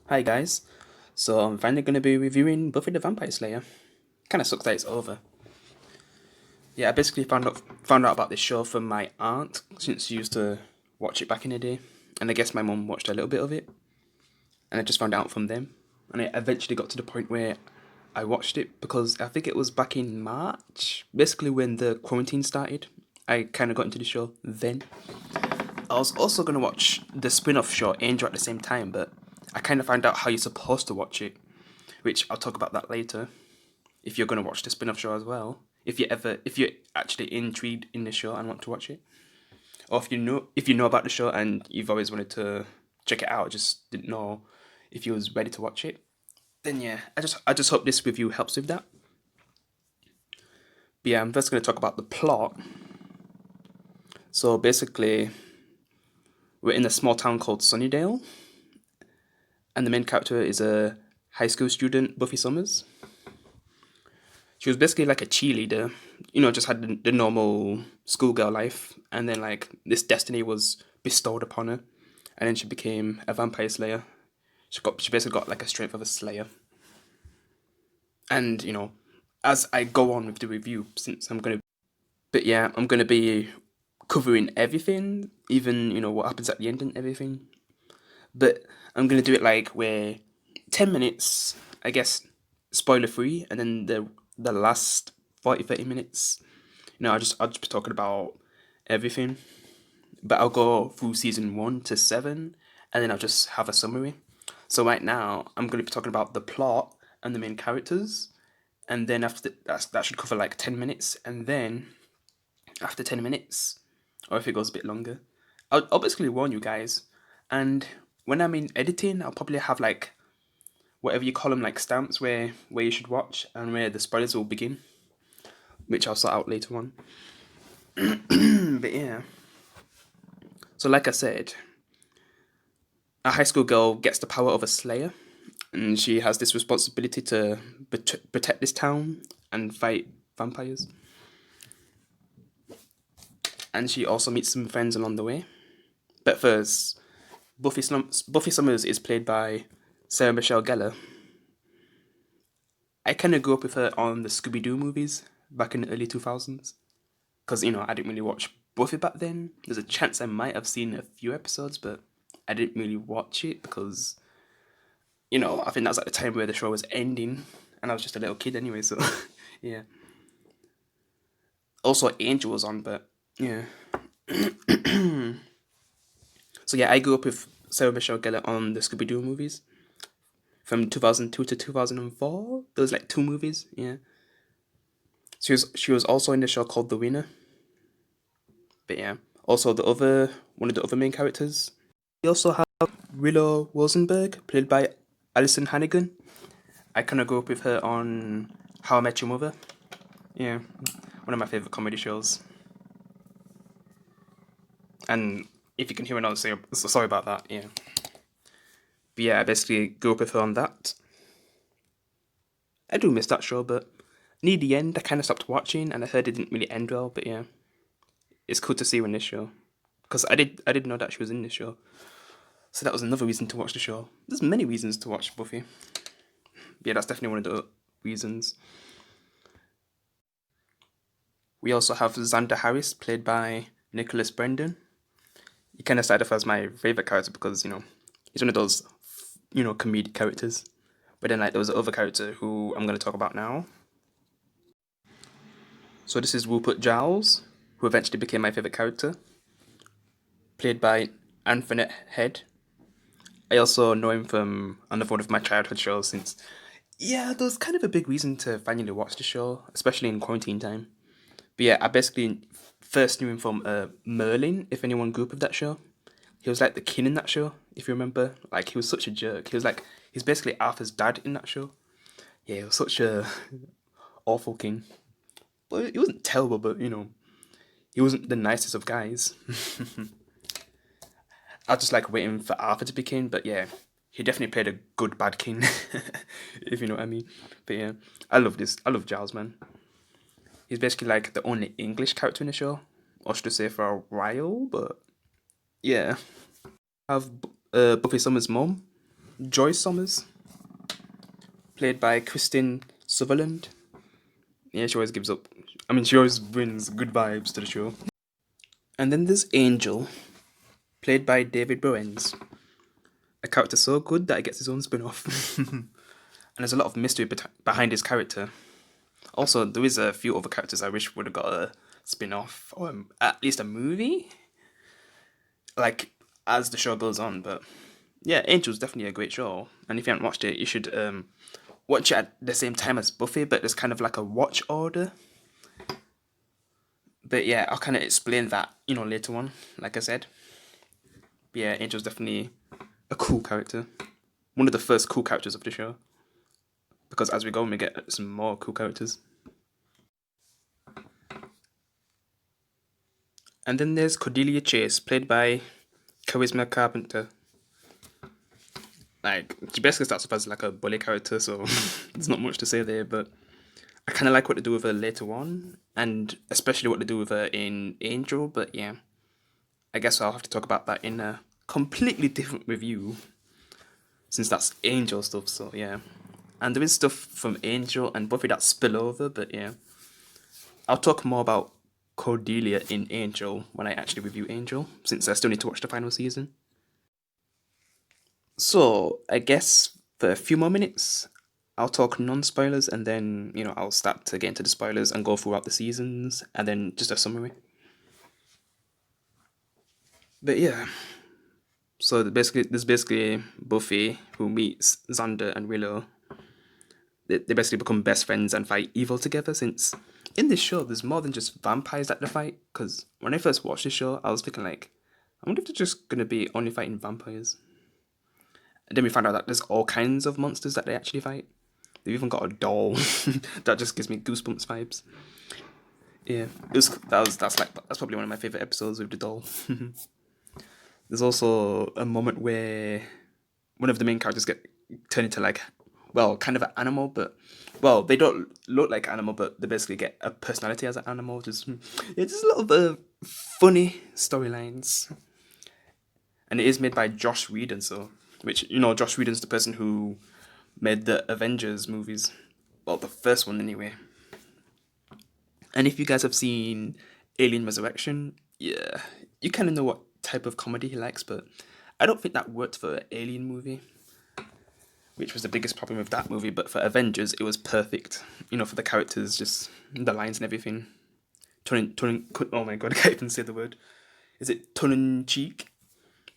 Hi guys, so I'm finally going to be reviewing Buffy the Vampire Slayer. Kind of sucks that it's over. Yeah, I basically found out about this show from my aunt, since she used to watch it back in the day, and I guess my mum watched a little bit of it, and I just found out from them, and it eventually got to the point where I watched it because I think it was back in March, basically when the quarantine started. I kind of got into the show then. I was also going to watch the spin-off show Angel at the same time, but I kind of found out how you're supposed to watch it, which I'll talk about that later. If you're going to watch the spin-off show as well, if you're actually intrigued in the show and want to watch it, or if you know about the show and you've always wanted to check it out, just didn't know if you was ready to watch it, then yeah, I just hope this review helps with that. But yeah, I'm first going to talk about the plot. So basically, we're in a small town called Sunnydale, and the main character is a high school student, Buffy Summers. She was basically like a cheerleader, just had the normal schoolgirl life, and then like this destiny was bestowed upon her, and then she became a vampire slayer. She basically got like a strength of a slayer. And as I go on with the review, I'm gonna be covering everything, even what happens at the end and everything. But I'm gonna do it like where 10 minutes, I guess, spoiler free, and then the last 30 minutes, I'll just be talking about everything. But I'll go through season 1 to 7, and then I'll just have a summary. So right now I'm gonna be talking about the plot and the main characters, and then after that should cover like 10 minutes, and then after 10 minutes, or if it goes a bit longer, I'll basically warn you guys. And when I'm in editing, I'll probably have like whatever you call them, like stamps where you should watch and where the spoilers will begin, which I'll sort out later on. But yeah, so like I said, a high school girl gets the power of a slayer, and she has this responsibility to protect this town and fight vampires. And she also meets some friends along the way. But first, Buffy Summers is played by Sarah Michelle Gellar. I kind of grew up with her on the Scooby-Doo movies back in the early 2000s. Because, I didn't really watch Buffy back then. There's a chance I might have seen a few episodes, but I didn't really watch it because, I think that was at the time where the show was ending. And I was just a little kid anyway, so yeah. Also, Angel was on, but yeah. So yeah, I grew up with Sarah Michelle Gellar on the Scooby-Doo movies from 2002 to 2004. There was like 2 movies, yeah. She was also in the show called The Winner. But yeah, also one of the other main characters. We also have Willow Rosenberg, played by Alison Hannigan. I kind of grew up with her on How I Met Your Mother. Yeah, one of my favorite comedy shows. And if you can hear another say, sorry about that, yeah. But yeah, I basically grew up with her on that. I do miss that show, but near the end, I kind of stopped watching, and I heard it didn't really end well. But yeah, it's cool to see her in this show, because I did know that she was in this show, so that was another reason to watch the show. There's many reasons to watch Buffy. But yeah, that's definitely one of the reasons. We also have Xander Harris, played by Nicholas Brendon. He kind of started off as my favorite character because he's one of those comedic characters. But then like there was another character who I'm going to talk about now. So this is Rupert Giles, who eventually became my favorite character, played by Antoinette Head. I also know him from another one of my childhood shows, since there was kind of a big reason to finally watch the show, especially in quarantine time. But yeah, I basically first knew him from Merlin, if anyone grew up with that show. He was like the king in that show, if you remember. Like, he was such a jerk. He's basically Arthur's dad in that show. Yeah, he was such a awful king. But he wasn't terrible, but he wasn't the nicest of guys. I was just like waiting for Arthur to be king, but yeah, he definitely played a good bad king, if you know what I mean. But yeah, I love Giles, man. He's basically like the only English character in the show, or should I say for a while, but yeah. I have Buffy Summers' mom, Joy Summers, played by Kristen Sutherland. Yeah, she always gives up. I mean, she always brings good vibes to the show. And then there's Angel, played by David Boreanaz. A character so good that it gets his own spin off. And there's a lot of mystery behind his character. Also, there is a few other characters I wish would have got a spin off, or at least a movie, like as the show goes on. But yeah, Angel's definitely a great show. And if you haven't watched it, you should watch it at the same time as Buffy, but there's kind of like a watch order. But yeah, I'll kind of explain that, later on, like I said. But yeah, Angel's definitely a cool character. One of the first cool characters of the show. Because as we go, we get some more cool characters. And then there's Cordelia Chase, played by Charisma Carpenter. Like, she basically starts off as like a bully character, so there's not much to say there, but I kind of like what they do with her later on, and especially what they do with her in Angel, but yeah. I guess I'll have to talk about that in a completely different review, since that's Angel stuff, so yeah. And there is stuff from Angel and Buffy that spill over, but yeah. I'll talk more about Cordelia in Angel when I actually review Angel, since I still need to watch the final season. So, I guess for a few more minutes, I'll talk non-spoilers and then, I'll start to get into the spoilers and go throughout the seasons and then just a summary. But yeah, so there's basically Buffy who meets Xander and Willow. They basically become best friends and fight evil together, since in this show there's more than just vampires that they fight. Because when I first watched this show, I was thinking like, I wonder if they're just gonna be only fighting vampires. And then we found out that there's all kinds of monsters that they actually fight. They've even got a doll that just gives me goosebumps vibes. Yeah, that's probably one of my favorite episodes with the doll. There's also a moment where one of the main characters get turned into like, well, kind of an animal, but well, they don't look like an animal, but they basically get a personality as an animal. Just a lot of funny storylines, and it is made by Josh Whedon, so which Josh Whedon's the person who made the Avengers movies, well, the first one anyway. And if you guys have seen Alien Resurrection, yeah, you kind of know what type of comedy he likes, but I don't think that worked for an Alien movie, which was the biggest problem with that movie. But for Avengers, it was perfect. For the characters, just the lines and everything. Oh my god, I can't even say the word. Is it tongue in cheek?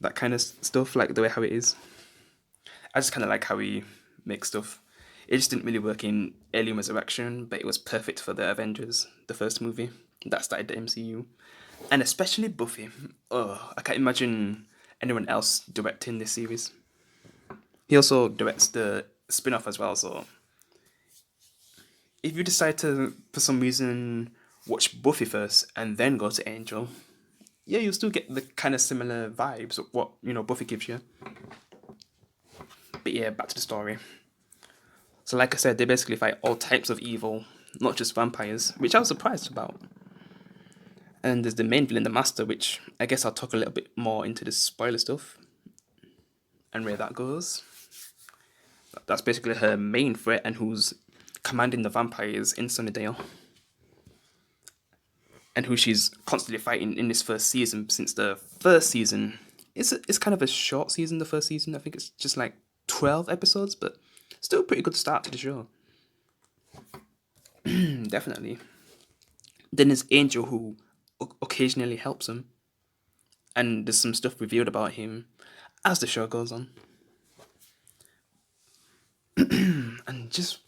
That kind of stuff, like the way how it is. I just kind of like how he makes stuff. It just didn't really work in Alien Resurrection, but it was perfect for the Avengers, the first movie that started the MCU. And especially Buffy. Oh, I can't imagine anyone else directing this series. He also directs the spin-off as well, so if you decide to, for some reason, watch Buffy first and then go to Angel, yeah, you'll still get the kind of similar vibes of what, Buffy gives you. But yeah, back to the story. So like I said, they basically fight all types of evil, not just vampires, which I was surprised about. And there's the main villain, the Master, which I guess I'll talk a little bit more into the spoiler stuff and where that goes. That's basically her main threat and who's commanding the vampires in Sunnydale. And who she's constantly fighting in this first season, since the first season it's kind of a short season, the first season. I think it's just like 12 episodes, but still a pretty good start to the show. Definitely. Then there's Angel, who occasionally helps him. And there's some stuff revealed about him as the show goes on. And I'm just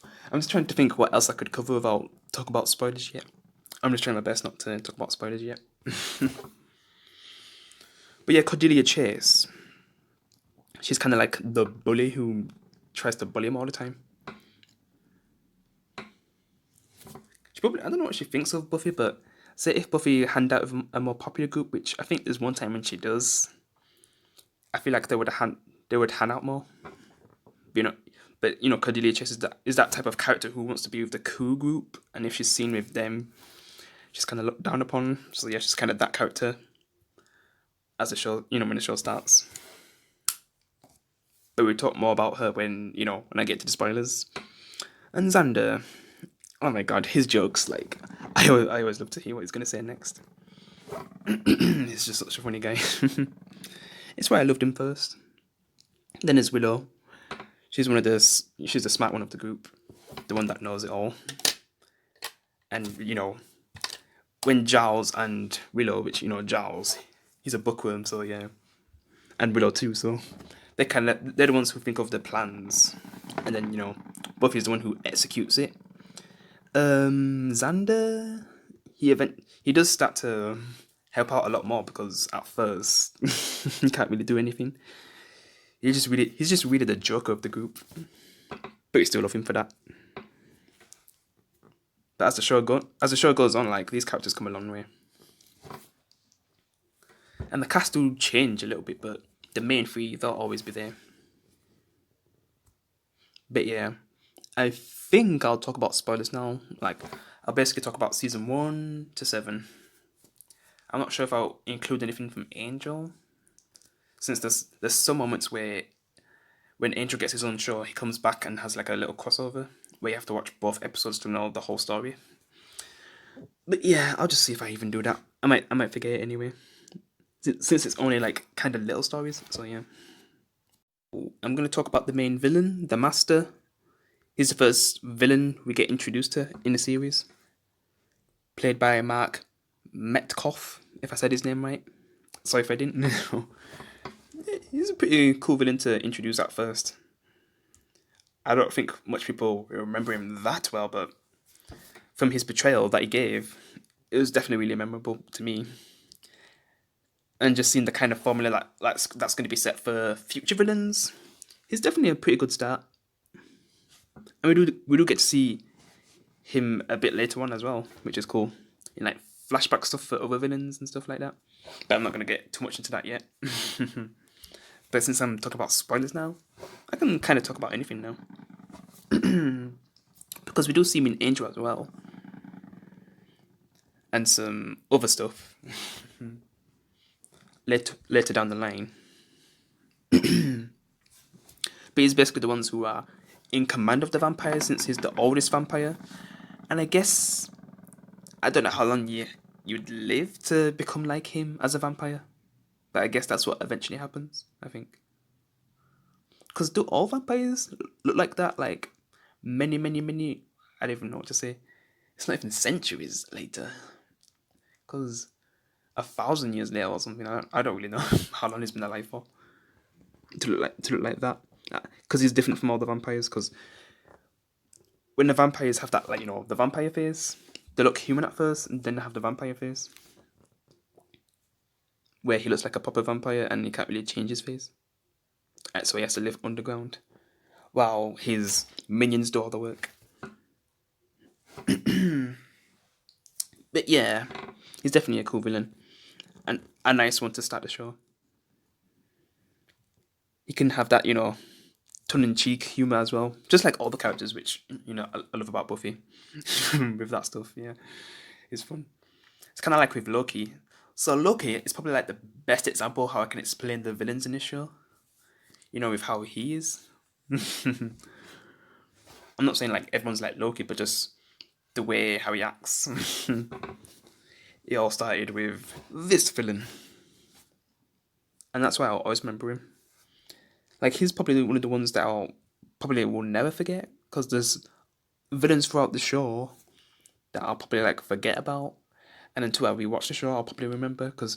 trying to think what else I could cover without talk about spoilers yet. I'm just trying my best not to talk about spoilers yet. But yeah, Cordelia Chase. She's kind of like the bully who tries to bully him all the time. I don't know what she thinks of Buffy, but say if Buffy hand out with a more popular group, which I think there's one time when she does, I feel like they would hand out more. You know, but Cordelia Chase is that type of character who wants to be with the cool group, and if she's seen with them, she's kind of looked down upon. So yeah, she's kind of that character as the show, when the show starts. But we talk more about her when when I get to the spoilers. And Xander, oh my god, his jokes, like I always love to hear what he's gonna say next. He's just such a funny guy. It's why I loved him first. Then there's Willow. She's she's the smart one of the group, the one that knows it all. And when Giles and Willow, which Giles, he's a bookworm, so yeah, and Willow too, so they're the ones who think of the plans, and then Buffy's the one who executes it. Xander, he does start to help out a lot more because at first he can't really do anything. He's just really the joker of the group, but you still love him for that. But as the show goes on, like these characters come a long way, and the cast do change a little bit, but the main three they'll always be there. But yeah, I think I'll talk about spoilers now. Like I'll basically talk about season 1 to 7. I'm not sure if I'll include anything from Angel, since there's some moments where when Angel gets his own show, he comes back and has like a little crossover where you have to watch both episodes to know the whole story. But yeah, I'll just see if I even do that. I might forget it anyway, since it's only like kind of little stories. So yeah, I'm gonna talk about the main villain, the Master. He's the first villain we get introduced to in the series, played by Mark Metcalf, if I said his name right. Sorry if I didn't. He's a pretty cool villain to introduce at first. I don't think much people remember him that well, but from his portrayal that he gave, it was definitely really memorable to me. And just seeing the kind of formula that's going to be set for future villains, he's definitely a pretty good start. And we do get to see him a bit later on as well, which is cool. In like flashback stuff for other villains and stuff like that. But I'm not going to get too much into that yet. But since I'm talking about spoilers now, I can kind of talk about anything now. Because we do see him in Angel as well. And some other stuff later down the line. But he's basically the ones who are in command of the vampires, since he's the oldest vampire. And I guess, I don't know how long you'd live to become like him as a vampire. But I guess that's what eventually happens, I think. Because do all vampires look like that? Like, many, I don't even know what to say. It's not even centuries later. Because 1,000 years later or something, I don't really know how long he's been alive for. To look like that. Because he's different from all the vampires. Because when the vampires have that, the vampire face, they look human at first, and then they have the vampire face, where he looks like a proper vampire and he can't really change his face. So he has to live underground while his minions do all the work. But yeah, he's definitely a cool villain and a nice one to start the show. He can have that, tongue-in-cheek humor as well, just like all the characters, which I love about Buffy. With that stuff, yeah, it's fun. It's kind of like with Loki. So Loki is probably like the best example how I can explain the villains in this show. With how he is. I'm not saying like everyone's like Loki, but just the way how he acts. It all started with this villain, and that's why I'll always remember him. Like he's probably one of the ones that I'll probably will never forget, because there's villains throughout the show that I'll probably like forget about, and until I rewatch the show, I'll probably remember. Because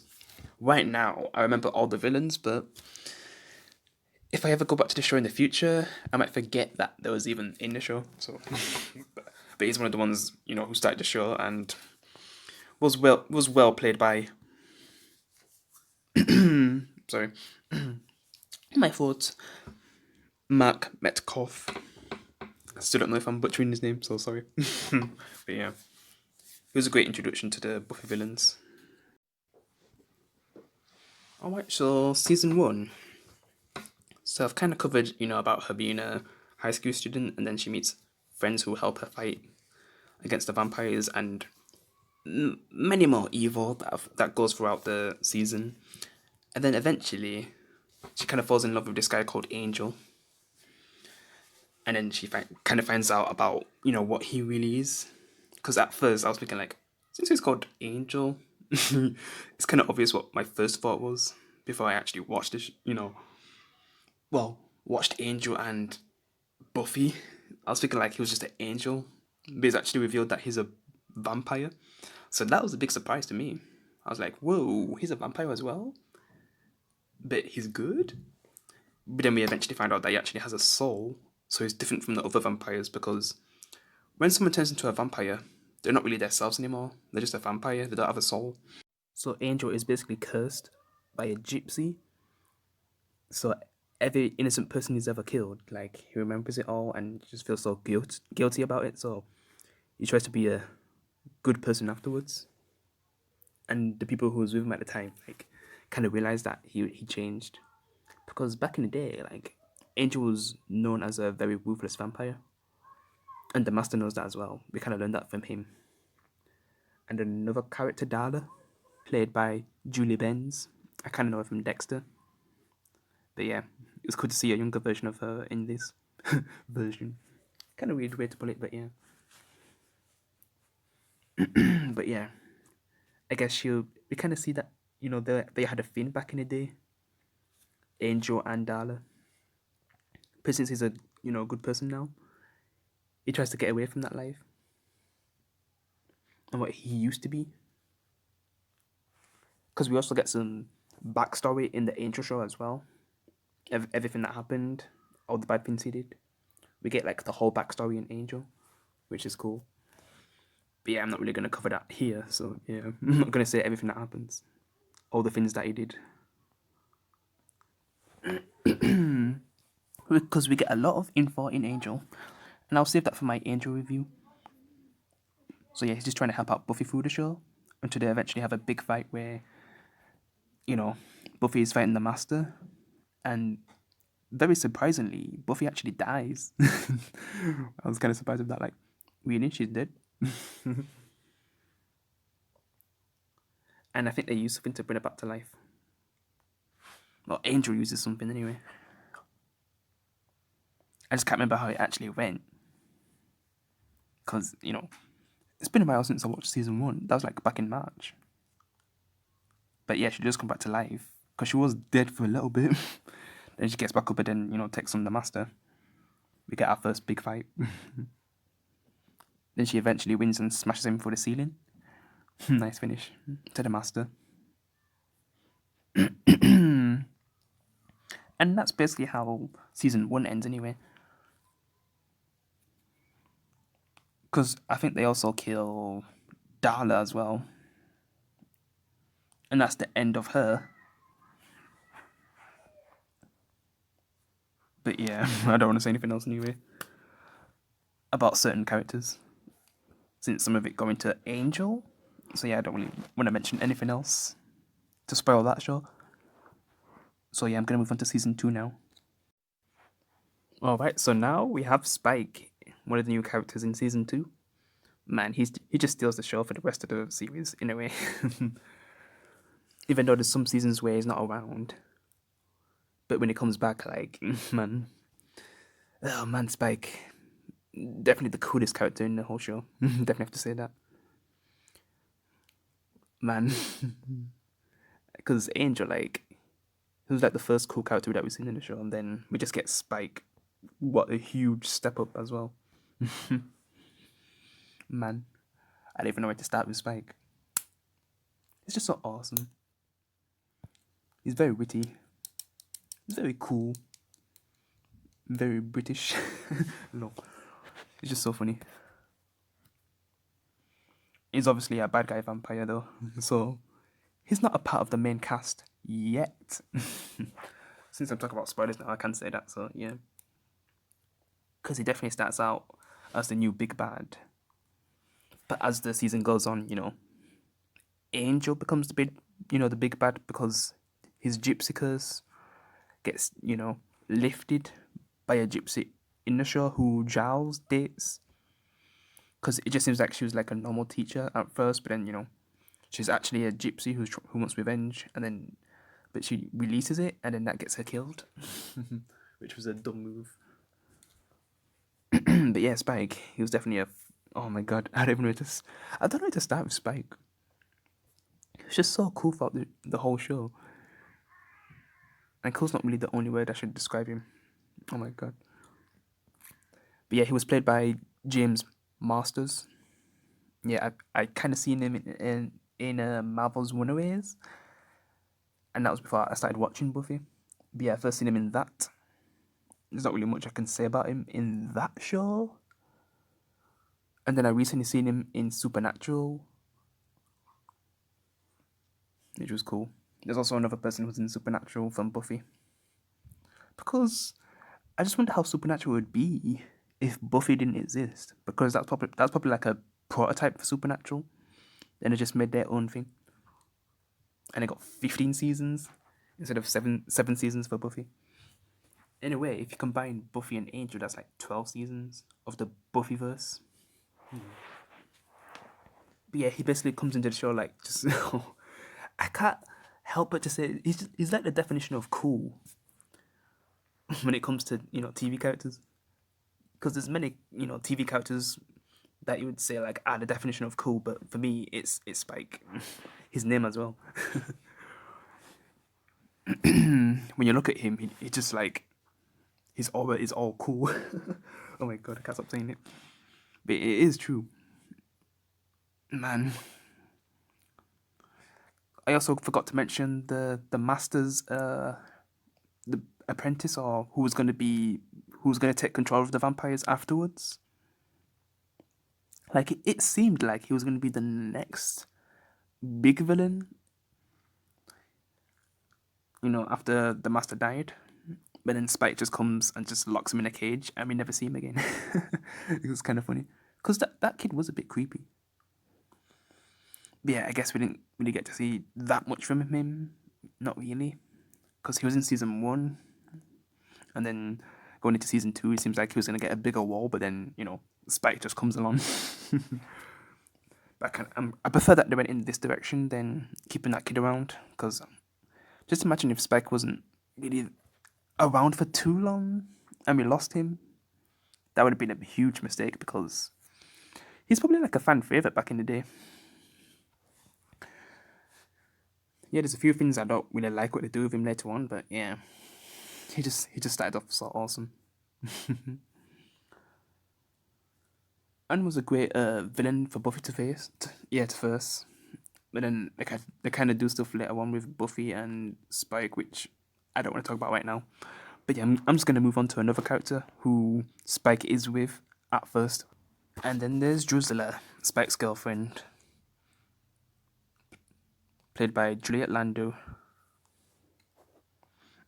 right now I remember all the villains, but if I ever go back to the show in the future, I might forget that there was even in the show. So, but he's one of the ones who started the show and was well played by. Sorry, my fault. Mark Metcalf. I still don't know if I'm butchering his name, so sorry. But yeah, it was a great introduction to the Buffy villains. Alright, so season 1. So I've kind of covered, about her being a high school student, and then she meets friends who help her fight against the vampires, and many more evil that goes throughout the season. And then eventually, she kind of falls in love with this guy called Angel. And then she kind of finds out about, what he really is. Because at first I was thinking, like, since he's called Angel, it's kind of obvious what my first thought was before I actually watched this, watched Angel and Buffy. I was thinking, like, he was just an angel, but it's actually revealed that he's a vampire. So that was a big surprise to me. I was like, whoa, he's a vampire as well? But he's good? But then we eventually find out that he actually has a soul, so he's different from the other vampires because when someone turns into a vampire, they're not really themselves anymore. They're just a vampire, they don't have a soul. So Angel is basically cursed by a gypsy. So every innocent person he's ever killed, like, he remembers it all and just feels so guilty about it. So he tries to be a good person afterwards. And the people who was with him at the time, like, kind of realized that he changed. Because back in the day, like, Angel was known as a very ruthless vampire. And the Master knows that as well. We kind of learned that from him. And another character, Darla, played by Julie Benz. I kind of know her from Dexter. But yeah, it was cool to see a younger version of her in this version. Kind of weird way to put it, but yeah. But yeah, I guess we kind of see that, they had a thing back in the day. Angel and Darla. But since he's a, good person now, he tries to get away from that life and what he used to be. Because we also get some backstory in the Angel show as well. Everything that happened, all the bad things he did. We get, like, the whole backstory in Angel, which is cool. But yeah, I'm not really going to cover that here, so yeah, I'm not going to say everything that happens. All the things that he did. Because we get a lot of info in Angel, and I'll save that for my Angel review. So yeah, he's just trying to help out Buffy through the show until they eventually have a big fight where, Buffy is fighting the Master, and very surprisingly, Buffy actually dies. I was kind of surprised with that, like, really? She's dead? And I think they use something to bring her back to life. Well, Angel uses something anyway. I just can't remember how it actually went. Because, it's been a while since I watched season 1. That was like back in March. But yeah, she does come back to life. Because she was dead for a little bit. Then she gets back up and then, takes on the Master. We get our first big fight. Then she eventually wins and smashes him through the ceiling. Nice finish to the Master. And that's basically how season 1 ends anyway. Because I think they also kill Darla as well. And that's the end of her. But yeah, I don't want to say anything else anyway. About certain characters. Since some of it go into Angel. So yeah, I don't really want to mention anything else to spoil that show. So yeah, I'm going to move on to season 2 now. Alright, so now we have Spike, one of the new characters in season 2. Man, he just steals the show for the rest of the series, in a way. Even though there's some seasons where he's not around. But when he comes back, like, man. Oh man, Spike. Definitely the coolest character in the whole show. Definitely have to say that. Man. Because Angel, like, he was like the first cool character that we've seen in the show, and then we just get Spike. What a huge step up as well. Man. I don't even know where to start with Spike. It's just so awesome. He's very witty. He's very cool. Very British. No. It's just so funny. He's obviously a bad guy vampire though. So he's not a part of the main cast yet. Since I'm talking about spoilers now, I can say that, so yeah. Because he definitely starts out as the new big bad. But as the season goes on, Angel becomes the big bad because his gypsy curse gets, lifted by a gypsy in the show who Giles dates. because it just seems like she was like a normal teacher at first, but then she's actually a gypsy who wants revenge, and then but she releases it, and then that gets her killed, which was a dumb move. But yeah, Spike, he was definitely oh my god, I don't know where to start with Spike. It's just so cool throughout the whole show. And cool's not really the only word I should describe him. Oh my god. But yeah, he was played by James Masters. Yeah, I kind of seen him in Marvel's Runaways, and that was before I started watching Buffy. But yeah, I first seen him in that. There's not really much I can say about him in that show. And then I recently seen him in Supernatural, which was cool. There's also another person who's in Supernatural from Buffy. Because I just wonder how Supernatural would be if Buffy didn't exist. Because that's probably like a prototype for Supernatural. Then they just made their own thing. And they got 15 seasons instead of seven seasons for Buffy. Anyway, if you combine Buffy and Angel, that's like 12 seasons of the Buffyverse. But yeah, he basically comes into the show like just I can't help but to say he's like the definition of cool when it comes to TV characters, because there's many TV characters that you would say like the definition of cool, but for me it's Spike, his name as well. When you look at him, he just like his aura is all cool. Oh my god, I can't stop saying it, but it is true, man. I also forgot to mention the master's the apprentice, or who's going to take control of the vampires afterwards. Like it seemed like he was going to be the next big villain, after the master died. But then Spike just comes and just locks him in a cage, and we never see him again. It was kind of funny because that kid was a bit creepy. But yeah, I guess we didn't really get to see that much from him. Not really, because he was in season 1, and then going into season 2, it seems like he was gonna get a bigger role. But then Spike just comes along. But I prefer that they went in this direction than keeping that kid around, because just imagine if Spike wasn't really around for too long and we lost him. That would have been a huge mistake, because he's probably like a fan favorite back in the day. Yeah, there's a few things I don't really like what they do with him later on, but yeah, he just started off so awesome. And was a great villain for Buffy to face. To face. But then they kind of do stuff later on with Buffy and Spike, which I don't want to talk about right now. But yeah, I'm just going to move on to another character who Spike is with at first. And then there's Drusilla, Spike's girlfriend, played by Juliet Lando.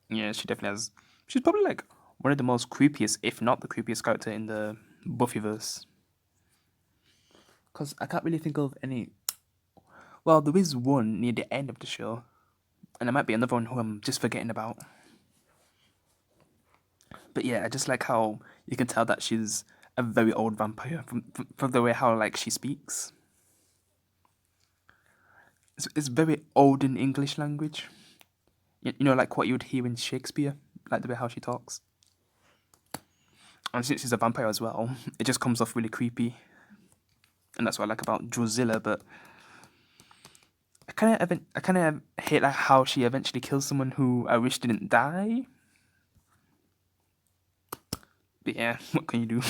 Yeah, she definitely has. She's probably like one of the most creepiest, if not the creepiest character in the Buffyverse. Because I can't really think of any. Well, there is one near the end of the show, and there might be another one who I'm just forgetting about. But yeah, I just like how you can tell that she's a very old vampire from the way how like she speaks. It's very old in English language. Like what you would hear in Shakespeare, like the way how she talks. And since she's a vampire as well, it just comes off really creepy. And that's what I like about Drusilla. But I kind of hate like how she eventually kills someone who I wish didn't die. But yeah, what can you do?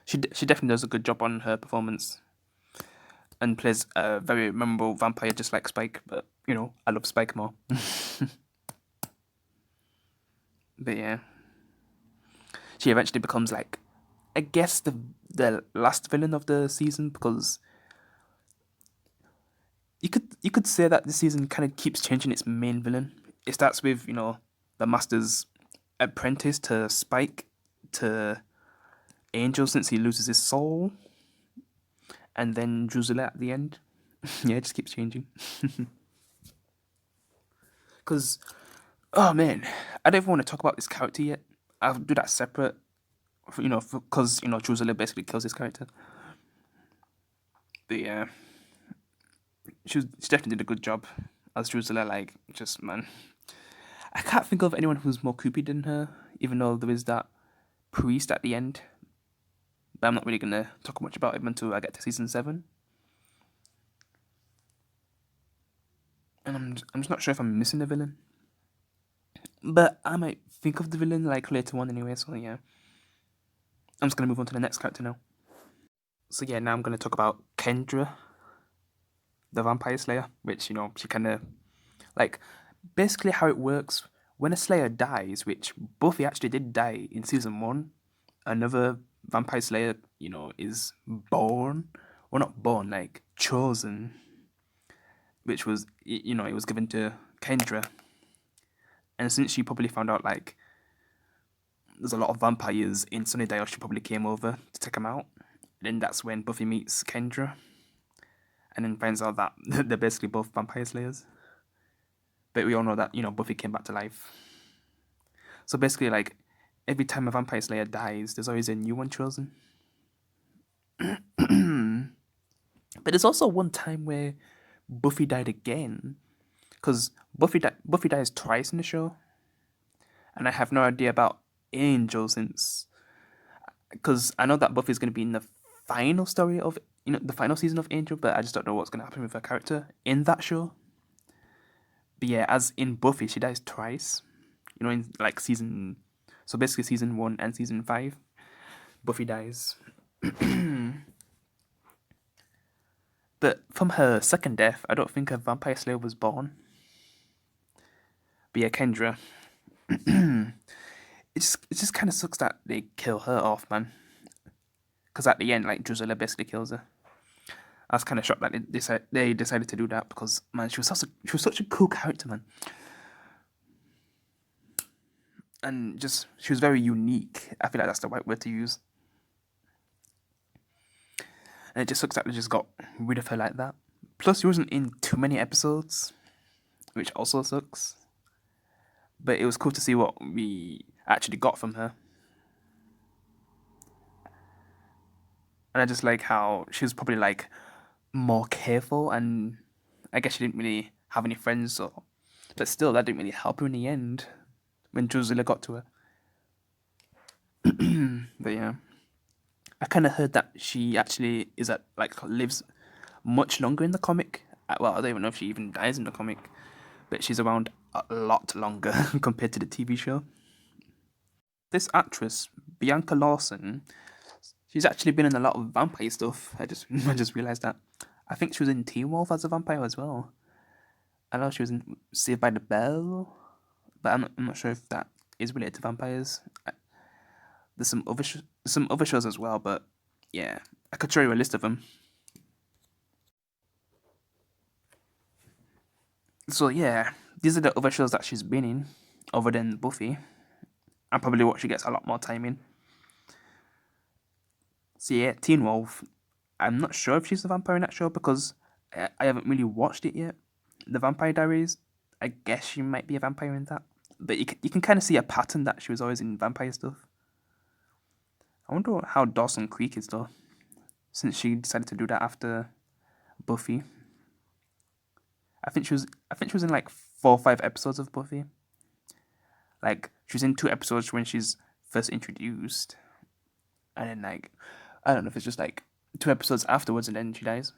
She definitely does a good job on her performance, and plays a very memorable vampire, just like Spike. But I love Spike more. But yeah, she eventually becomes like, I guess the last villain of the season, because you could say that the season kind of keeps changing its main villain. It starts with the Master's apprentice, to Spike, to Angel since he loses his soul, and then Drusilla at the end. Yeah, it just keeps changing. Because, oh man, I don't even want to talk about this character yet. I'll do that separate because Drusilla basically kills his character. But yeah, she definitely did a good job as Drusilla. Like, just man, I can't think of anyone who's more creepy than her. Even though there is that priest at the end, but I'm not really gonna talk much about him until I get to season 7. And I'm just not sure if I'm missing a villain, but I might think of the villain like later on anyway. So yeah, I'm just gonna move on to the next character now. So yeah, now I'm gonna talk about Kendra, the vampire slayer, which she kind of like basically how it works when a slayer dies, which Buffy actually did die in season 1. Another vampire slayer, is born, or not born, like chosen, which was it was given to Kendra. And since she probably found out like there's a lot of vampires in Sunnydale, she probably came over to take them out. Then that's when Buffy meets Kendra, and then finds out that they're basically both vampire slayers. But we all know that Buffy came back to life. So basically, like every time a vampire slayer dies, there's always a new one chosen. But there's also one time where Buffy died again, because Buffy dies twice in the show, and I have no idea about Angel since, because I know that Buffy's going to be in the final story of the final season of Angel, but I just don't know what's going to happen with her character in that show. But yeah, as in Buffy, she dies twice. In like so basically season 1 and season 5, Buffy dies. But from her second death, I don't think a vampire slayer was born. But yeah, Kendra. it just kind of sucks that they kill her off, man. Because at the end, like Drusilla basically kills her. I was kind of shocked that they decided to do that because man, she was such a cool character, man. And just she was very unique. I feel like that's the right word to use. And it just sucks that they just got rid of her like that. Plus, she wasn't in too many episodes, which also sucks. But it was cool to see what we actually got from her. And I just like how she was probably like more careful, and I guess she didn't really have any friends, but still that didn't really help her in the end when Drusilla got to her. But yeah, I kind of heard that she actually lives much longer in the comic. Well, I don't even know if she even dies in the comic, but she's around a lot longer compared to the TV show. This actress, Bianca Lawson, she's actually been in a lot of vampire stuff. I just realized that. I think she was in Teen Wolf as a vampire as well. I know she was in Saved by the Bell, but I'm not sure if that is related to vampires. There's some other shows as well, but yeah, I could show you a list of them. So yeah, these are the other shows that she's been in, other than Buffy, and probably what she gets a lot more time in. So yeah, Teen Wolf. I'm not sure if she's a vampire in that show because I haven't really watched it yet. The Vampire Diaries. I guess she might be a vampire in that, but you can kind of see a pattern that she was always in vampire stuff. I wonder how Dawson Creek is though, since she decided to do that after Buffy. I think she was in like 4 or 5 episodes of Buffy. Like she was in 2 episodes when she's first introduced, and then like I don't know if it's just like 2 episodes afterwards, and then she dies.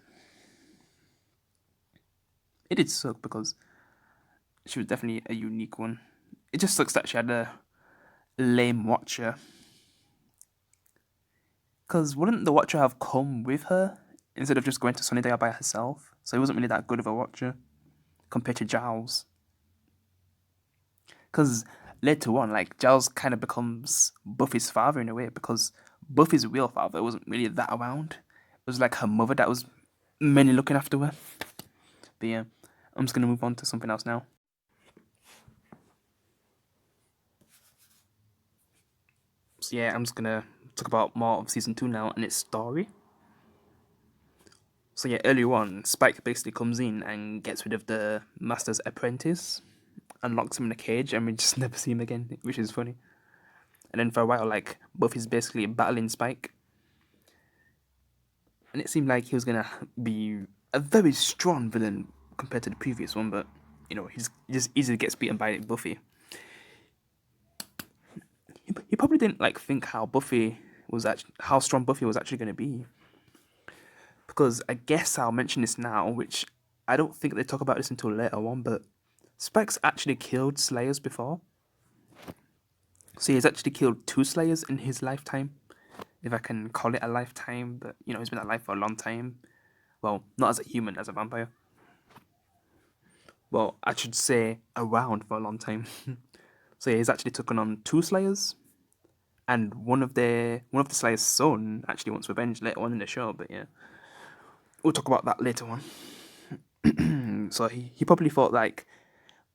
It did suck because she was definitely a unique one. It just sucks that she had a lame Watcher. Because wouldn't the Watcher have come with her instead of just going to Sunnydale by herself? So he wasn't really that good of a Watcher compared to Giles. Because later on, like Giles kind of becomes Buffy's father in a way because Buffy's real father wasn't really that around. It was like her mother that was mainly looking after her. But yeah, I'm just gonna move on to something else now. So yeah, I'm just gonna talk about more of season 2 now and its story. So yeah, earlier on, Spike basically comes in and gets rid of the Master's apprentice and locks him in a cage, and we just never see him again, which is funny. and then for a while, like, Buffy's basically battling Spike, and it seemed like he was gonna be a very strong villain compared to the previous one, but he just easily gets beaten by Buffy. He probably didn't like think how strong Buffy was actually gonna be, because I guess I'll mention this now, which I don't think they talk about this until later on, but Spike's actually killed Slayers before. So he's actually killed 2 Slayers in his lifetime, if I can call it a lifetime, but he's been alive for a long time. Well, not as a human, as a vampire. Well, I should say around for a long time. So yeah, he's actually taken on 2 Slayers, and one of the Slayers' son actually wants revenge later on in the show, but yeah. We'll talk about that later on. So he probably thought like,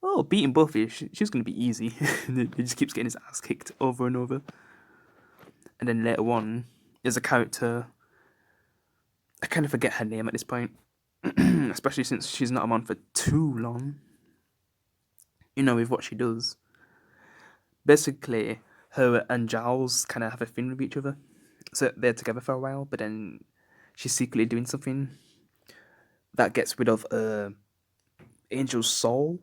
oh, beating Buffy, she's going to be easy. He just keeps getting his ass kicked over and over. And then later on, there's a character, I kind of forget her name at this point, especially since she's not around for too long. With what she does. Basically, her and Giles kind of have a thing with each other. So they're together for a while, but then she's secretly doing something that gets rid of Angel's soul.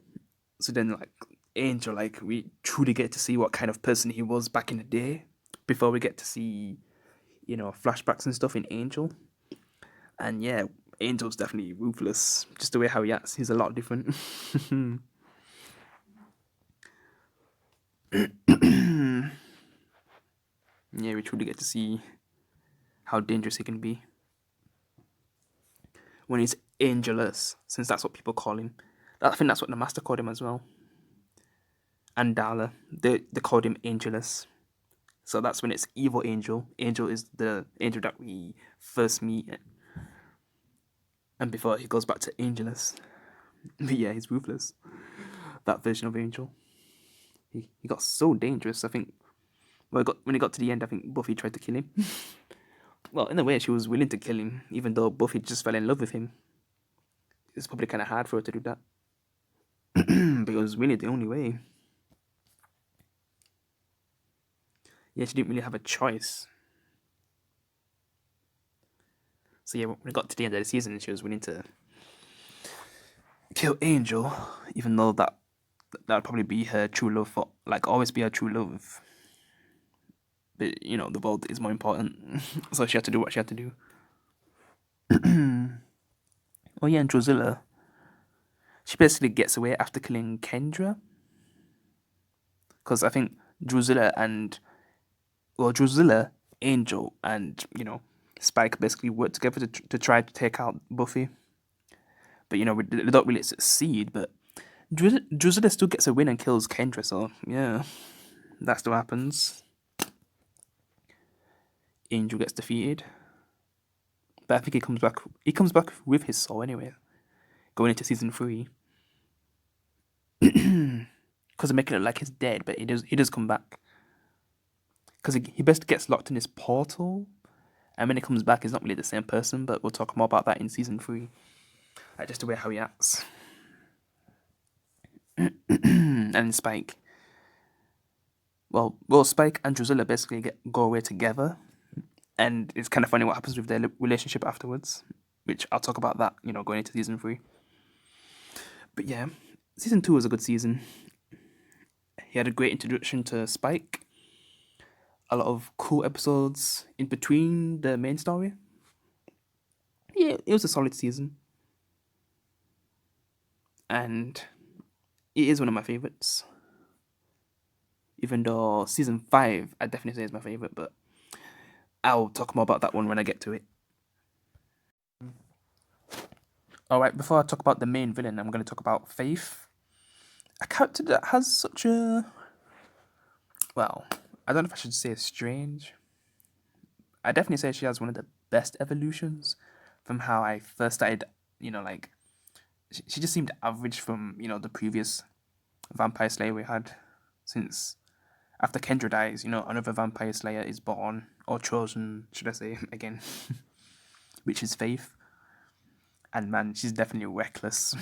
So then, like, Angel, like, we truly get to see what kind of person he was back in the day before we get to see, flashbacks and stuff in Angel. And yeah, Angel's definitely ruthless. Just the way how he acts, he's a lot different. Yeah, we truly get to see how dangerous he can be when he's Angelus, since that's what people call him. I think that's what the Master called him as well. And Darla, they called him Angelus. So that's when it's evil Angel. Angel is the angel that we first meet. And before he goes back to Angelus. But yeah, he's ruthless. That version of Angel. He got so dangerous, I think. When it got to the end, I think Buffy tried to kill him. Well, in a way, she was willing to kill him, even though Buffy just fell in love with him. It's probably kind of hard for her to do that. But it was really the only way. Yeah, she didn't really have a choice. So yeah, when it got to the end of the season, she was willing to kill Angel, even though that would probably be her true love for, like, always be her true love. But the world is more important, so she had to do what she had to do. Oh yeah, and Drusilla, she basically gets away after killing Kendra, because I think Drusilla, Angel, and Spike basically work together to try to take out Buffy. But they don't really succeed. But Drusilla still gets a win and kills Kendra. So yeah, that still happens. Angel gets defeated, but I think he comes back. He comes back with his soul anyway, going into season 3. Because they make it look like he's dead, but he does come back. Because he best gets locked in his portal, and when he comes back, he's not really the same person. But we'll talk more about that in season 3. Like, just the way how he acts. And Spike. Well, Spike and Drusilla basically go away together, and it's kind of funny what happens with their relationship afterwards, which I'll talk about that, going into season 3. But yeah, season 2 was a good season. He had a great introduction to Spike. A lot of cool episodes in between the main story. Yeah, it was a solid season. And it is one of my favorites. Even though season 5, I definitely say is my favorite, but I'll talk more about that one when I get to it. Alright, before I talk about the main villain, I'm going to talk about Faith. A character that has such a... Well, I don't know if I should say strange. I definitely say she has one of the best evolutions from how I first started, like... She just seemed average from, the previous Vampire Slayer we had. Since after Kendra dies, another Vampire Slayer is born, or chosen, should I say, again. Which is Faith. And man, she's definitely reckless.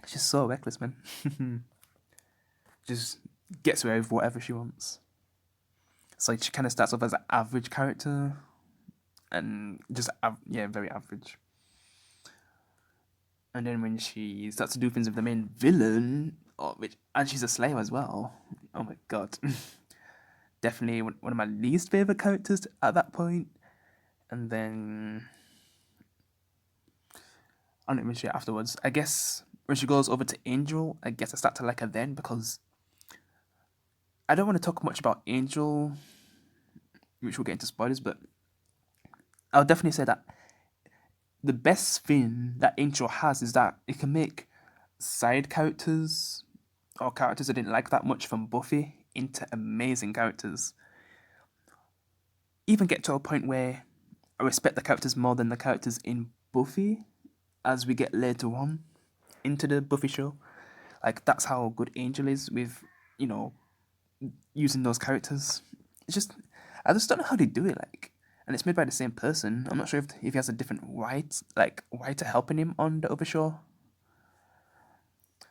She's so reckless, man. Just gets away with whatever she wants. So she kind of starts off as an average character, and just very average. And then when she starts to do things with the main villain, and she's a slayer as well. Oh my god, definitely one of my least favorite characters at that point. And then I don't even share afterwards. I guess when she goes over to Angel, I guess I start to like her then, because I don't want to talk much about Angel, which we'll get into spoilers, but I'll definitely say that the best thing that Angel has is that it can make side characters or characters I didn't like that much from Buffy into amazing characters. Even get to a point where I respect the characters more than the characters in Buffy as we get later on into the Buffy show. Like, that's how good Angel is with, using those characters. I just don't know how they do it, like. And it's made by the same person. I'm not sure if he has a different writer helping him on the other show.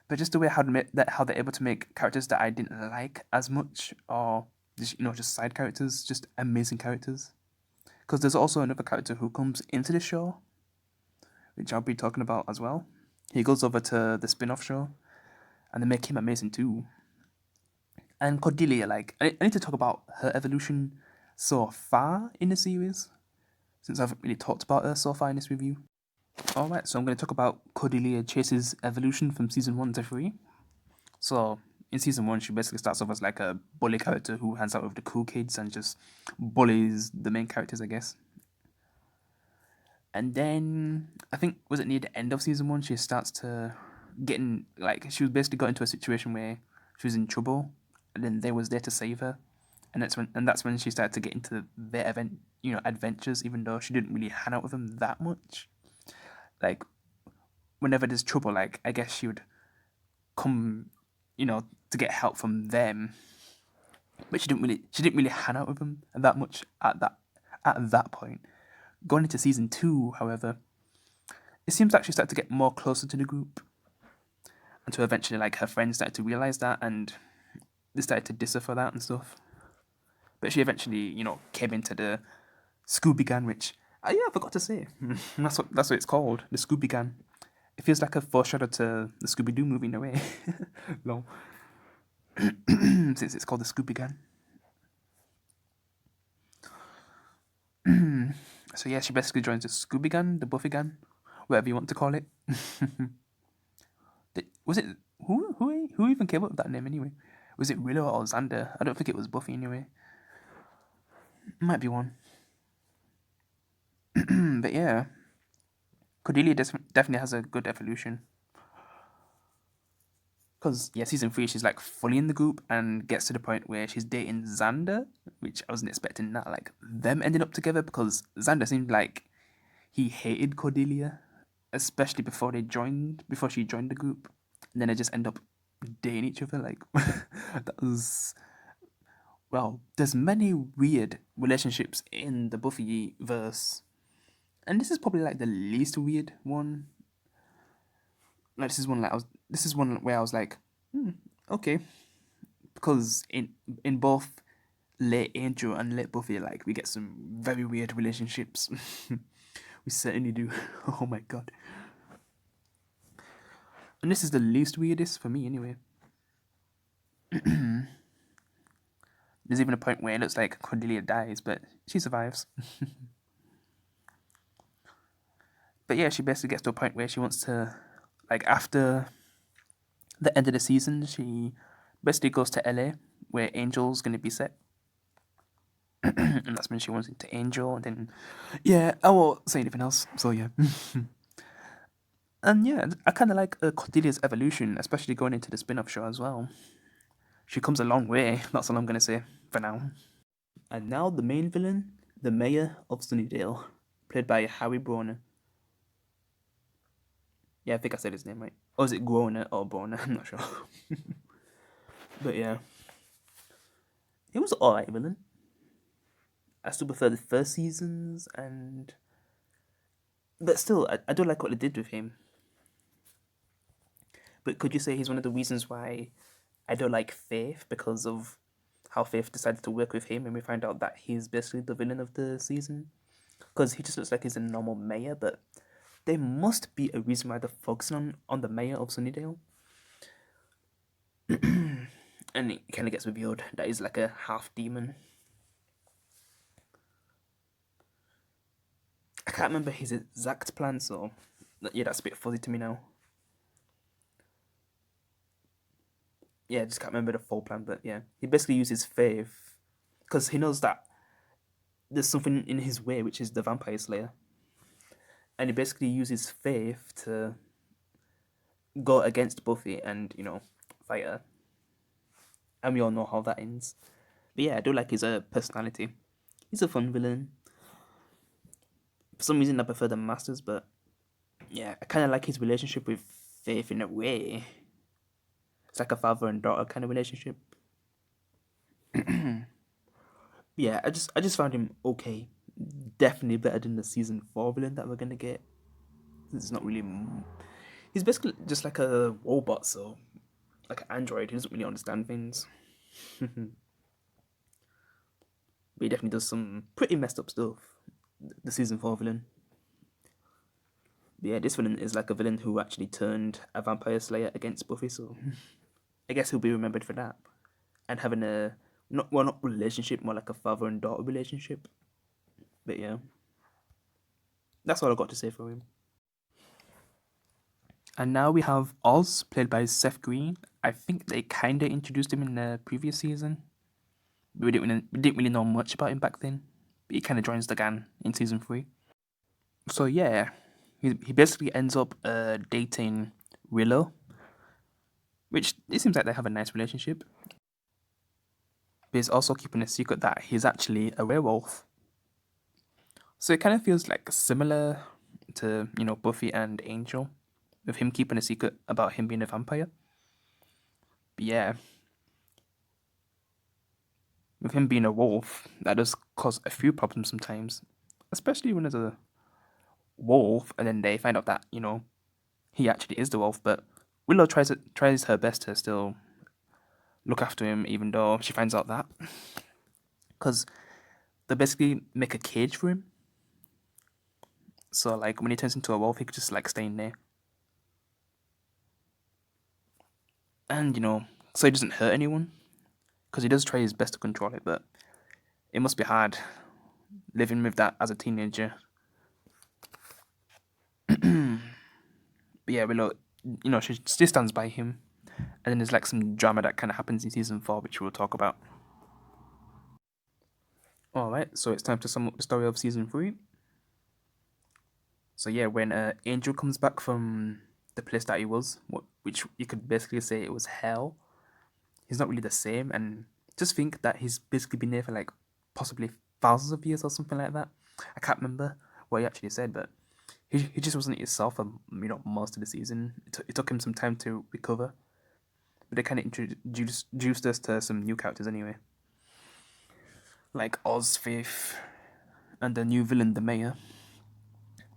But just the way how they're able to make characters that I didn't like as much, or just side characters, just amazing characters. Because there's also another character who comes into the show, which I'll be talking about as well. He goes over to the spin-off show, and they make him amazing too. And Cordelia, like, I need to talk about her evolution so far in the series, since I haven't really talked about her so far in this review. Alright, so I'm going to talk about Cordelia Chase's evolution from season 1 to 3. So, in season 1, she basically starts off as like a bully character who hangs out with the cool kids and just bullies the main characters, I guess. And then, I think, was it near the end of season 1, she starts to she was basically got into a situation where she was in trouble, and then they was there to save her. And that's when she started to get into their adventures, even though she didn't really hang out with them that much. Like, whenever there's trouble, like, I guess she would come, to get help from them. But she didn't really hang out with them that much at that point. Going into season 2, however, it seems like she started to get more closer to the group, until eventually, like, her friends started to realize that, and they started to diss her for that and stuff. But she eventually, came into the Scooby Gang, which I forgot to say. that's what it's called, the Scooby Gang. It feels like a foreshadow to the Scooby Doo movie in a way. No, since it's called the Scooby Gang. So yeah, she basically joins the Scooby Gang, the Buffy Gang, whatever you want to call it. Was it who even came up with that name anyway? Was it Willow or Xander? I don't think it was Buffy anyway. Might be one. But yeah, Cordelia definitely has a good evolution. Because, yeah, season 3, she's like fully in the group and gets to the point where she's dating Xander, which I wasn't expecting that, like, them ending up together, because Xander seemed like he hated Cordelia, especially before she joined the group. And then they just end up dating each other, like, that was. Well, there's many weird relationships in the Buffy verse, and this is probably like the least weird one. Like, this is one where I was like, okay, because in both late Angel and late Buffy, like, we get some very weird relationships. We certainly do. Oh my god. And this is the least weirdest for me anyway. There's even a point where it looks like Cordelia dies, but she survives. But yeah, she basically gets to a point where she wants to, like, after the end of the season, she basically goes to LA, where Angel's going to be set. And that's when she runs into Angel, and then, yeah, I won't say anything else, so yeah. And yeah, I kind of like Cordelia's evolution, especially going into the spin-off show as well. She comes a long way, that's all I'm going to say for now. And now the main villain, the Mayor of Sunnydale, played by Harry Broner. Yeah, I think I said his name right. Or is it Groner or Broner? I'm not sure. But yeah, it was alright villain. I still prefer the first seasons, but still, I don't like what they did with him. But could you say he's one of the reasons why I don't like Faith because of how Faith decided to work with him, and we find out that he's basically the villain of the season. Because he just looks like he's a normal mayor, but there must be a reason why they're focusing on the mayor of Sunnydale. And it kind of gets revealed that he's like a half demon. I can't remember his exact plan, so yeah, that's a bit fuzzy to me now. Yeah, I just can't remember the full plan, but yeah, he basically uses faith because he knows that there's something in his way, which is the vampire slayer, and he basically uses faith to go against Buffy and fight her. And we all know how that ends. But yeah, I do like his personality. He's a fun villain. For some reason, I prefer the Masters, but yeah, I kind of like his relationship with Faith in a way. It's like a father and daughter kind of relationship. Yeah, I just found him okay. Definitely better than the season 4 villain that we're gonna get. It's not really. He's basically just like a robot, so like an android. He doesn't really understand things. But he definitely does some pretty messed up stuff. The season 4 villain. But yeah, this villain is like a villain who actually turned a vampire slayer against Buffy, so I guess he'll be remembered for that. And having a not relationship, more like a father and daughter relationship. But yeah, that's all I got to say for him. And now we have Oz, played by Seth Green. I think they kind of introduced him in the previous season. We didn't really know much about him back then. But he kind of joins the gang in season 3. So yeah, he basically ends up dating Willow, which it seems like they have a nice relationship. But he's also keeping a secret that he's actually a werewolf. So it kind of feels like similar to Buffy and Angel, with him keeping a secret about him being a vampire. But yeah, with him being a wolf, that does cause a few problems sometimes, especially when there's a wolf and then they find out that he actually is the wolf. But Willow tries her best to still look after him, even though she finds out that because they basically make a cage for him. So like when he turns into a wolf, he could just like stay in there, and so he doesn't hurt anyone. Because he does try his best to control it, but it must be hard living with that as a teenager. But yeah, Willow, she stands by him, and then there's like some drama that kind of happens in season 4, which we'll talk about. All right, so it's time to sum up the story of season 3. So yeah, when Angel comes back from the place that he was, which you could basically say it was hell, he's not really the same, and just think that he's basically been there for like possibly thousands of years or something like that. I can't remember what he actually said, but he just wasn't himself for most of the season. It took him some time to recover, but they kind of introduced us to some new characters anyway, like Oz, Faith, and the new villain, the Mayor.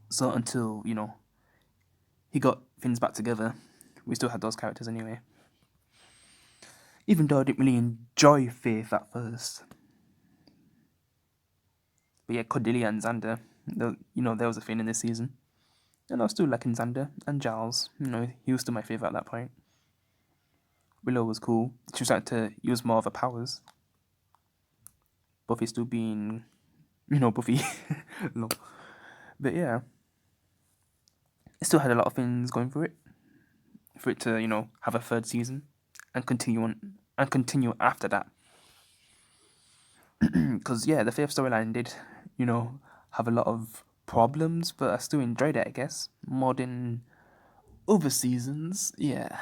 So until he got things back together, we still had those characters anyway. Even though I didn't really enjoy Faith at first. But yeah, Cordelia and Xander, there was a thing in this season. And I was still liking Xander and Giles. He was still my favourite at that point. Willow was cool. She was starting to use more of her powers. Buffy still being, Buffy. No. But yeah, it still had a lot of things going for it. For it to, have a third season and continue after that. Because yeah, the fifth storyline did, have a lot of problems, but I still enjoyed it, I guess, more than other seasons. Yeah,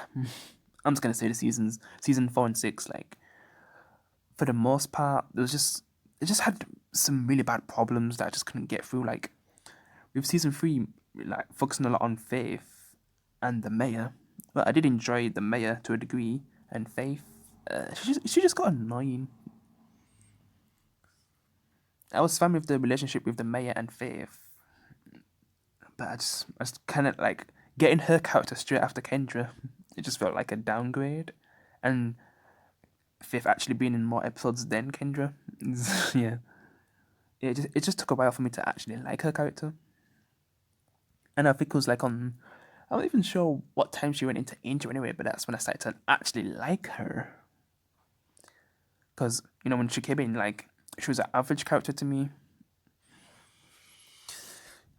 I'm just gonna say the season 4 and 6, like for the most part, it just had some really bad problems that I just couldn't get through. Like with season 3, like focusing a lot on Faith and the mayor. But I did enjoy the mayor to a degree, and Faith, she just got annoying. I was fine with the relationship with the mayor and Faith, but I just kind of like getting her character straight after Kendra. It just felt like a downgrade, and Faith actually being in more episodes than Kendra. Yeah. It just took a while for me to actually like her character. And I think it was like I'm not even sure what time she went into Angel anyway, but that's when I started to actually like her. Because, when she came in, like, she was an average character to me.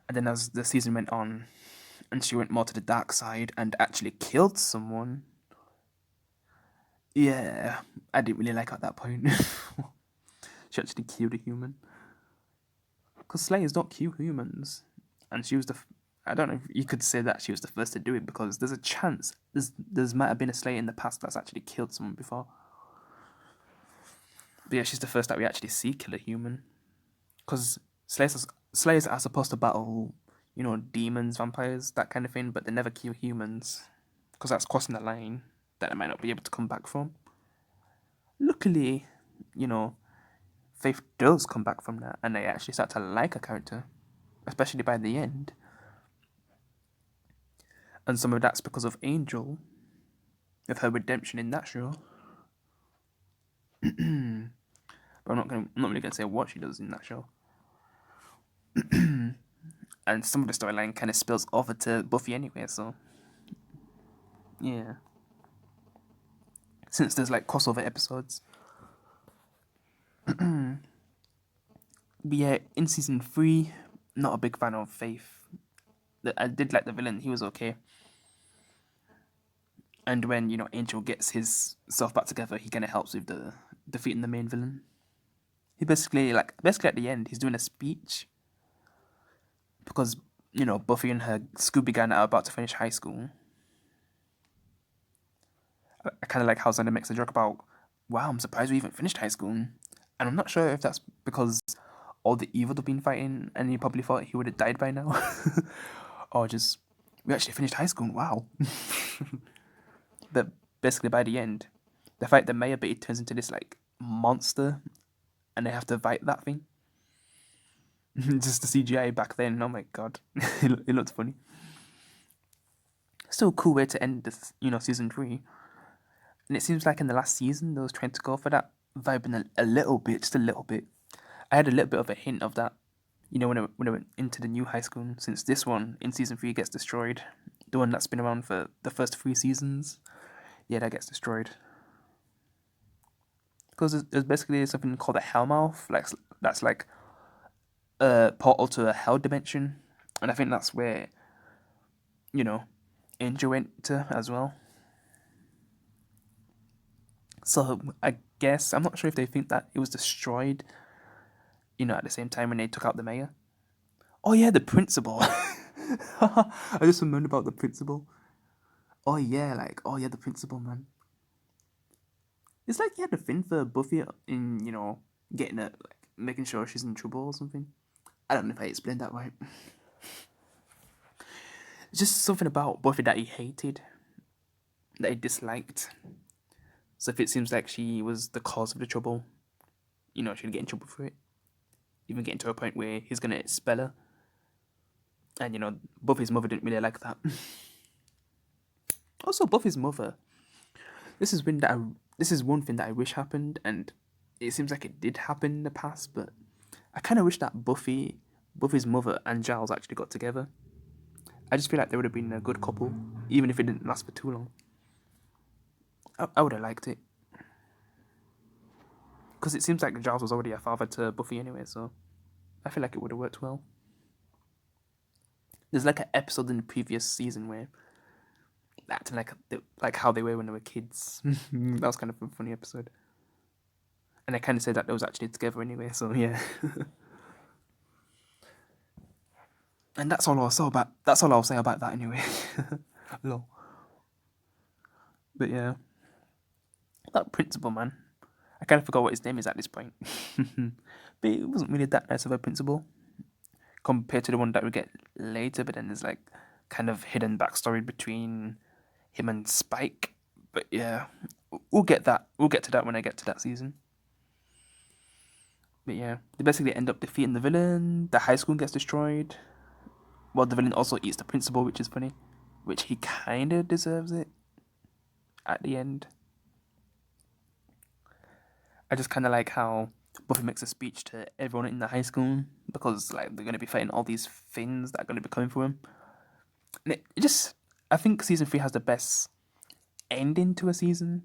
And then as the season went on, and she went more to the dark side and actually killed someone, yeah, I didn't really like her at that point. She actually killed a human. Because Slayers don't kill humans. And she was I don't know if you could say that she was the first to do it, because there's a chance there's might have been a Slayer in the past that's actually killed someone before. But yeah, she's the first that we actually see kill a human. Because Slayers are supposed to battle, demons, vampires, that kind of thing, but they never kill humans. Because that's crossing the line that they might not be able to come back from. Luckily, Faith does come back from that, and they actually start to like a character, especially by the end. And some of that's because of Angel, of her redemption in that show. But I'm not really gonna say what she does in that show. And some of the storyline kind of spills over to Buffy anyway, so yeah. Since there's like crossover episodes. But yeah, in season 3, not a big fan of Faith. I did like the villain; he was okay. And when Angel gets his self back together, he kind of helps with the defeating the main villain. He basically at the end, he's doing a speech because Buffy and her Scooby Gang are about to finish high school. I kind of like how Xander makes a joke about, "Wow, I'm surprised we even finished high school," and I'm not sure if that's because all the evil they've been fighting, and he probably thought he would have died by now, or just we actually finished high school. Wow. But basically, by the end, the fight the mayor, but it turns into this like monster, and they have to fight that thing. Just the CGI back then, oh my god, it looked funny. Still a cool way to end this, season 3. And it seems like in the last season they was trying to go for that vibe in a little bit, just a little bit. I had a little bit of a hint of that, when I went into the new high school. Since this one in season 3 gets destroyed, the one that's been around for the first 3 seasons, yeah, that gets destroyed. Because there's basically something called a Hellmouth, that's like a portal to a hell dimension, and I think that's where, Angel went to as well. So I guess I'm not sure if they think that it was destroyed, at the same time when they took out the mayor. Oh yeah, the principal. I just remembered about the principal. Oh yeah, the principal, man. It's like he had a thing for Buffy in, getting her, like, making sure she's in trouble or something. I don't know if I explained that right. It's just something about Buffy that he hated, that he disliked. So if it seems like she was the cause of the trouble, she'd get in trouble for it. Even getting to a point where he's gonna expel her. And Buffy's mother didn't really like that. Also, Buffy's mother. This is one thing that I wish happened, and it seems like it did happen in the past. But I kind of wish that Buffy's mother and Giles actually got together. I just feel like they would have been a good couple, even if it didn't last for too long. I would have liked it. Because it seems like Giles was already a father to Buffy anyway, so I feel like it would have worked well. There's like an episode in the previous season where acting like how they were when they were kids. That was kind of a funny episode. And I kind of said that they was actually together anyway, so yeah. And that's all I'll say about that anyway. Lol. But yeah, that principal, man. I kind of forgot what his name is at this point. But it wasn't really that nice of a principal compared to the one that we get later. But then there's like kind of hidden backstory between him and Spike. But yeah, we'll get to that when I get to that season. But yeah, they basically end up defeating the villain. The high school gets destroyed. Well, the villain also eats the principal, which is funny. Which he kind of deserves it at the end. I just kind of like how Buffy makes a speech to everyone in the high school because like they're going to be fighting all these things that are going to be coming for him. And it just, I think season 3 has the best ending to a season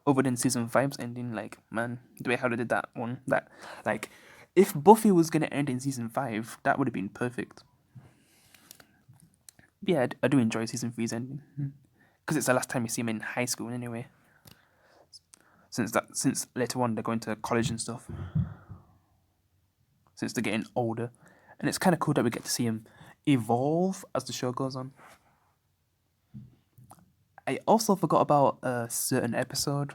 other than season 5's ending. Like, man, the way how they did that one, that like, if Buffy was going to end in season 5, that would have been perfect. Yeah, I do enjoy season 3's ending because it's the last time you see him in high school anyway. Since later on they're going to college and stuff. Since they're getting older, and it's kind of cool that we get to see him evolve as the show goes on. I also forgot about a certain episode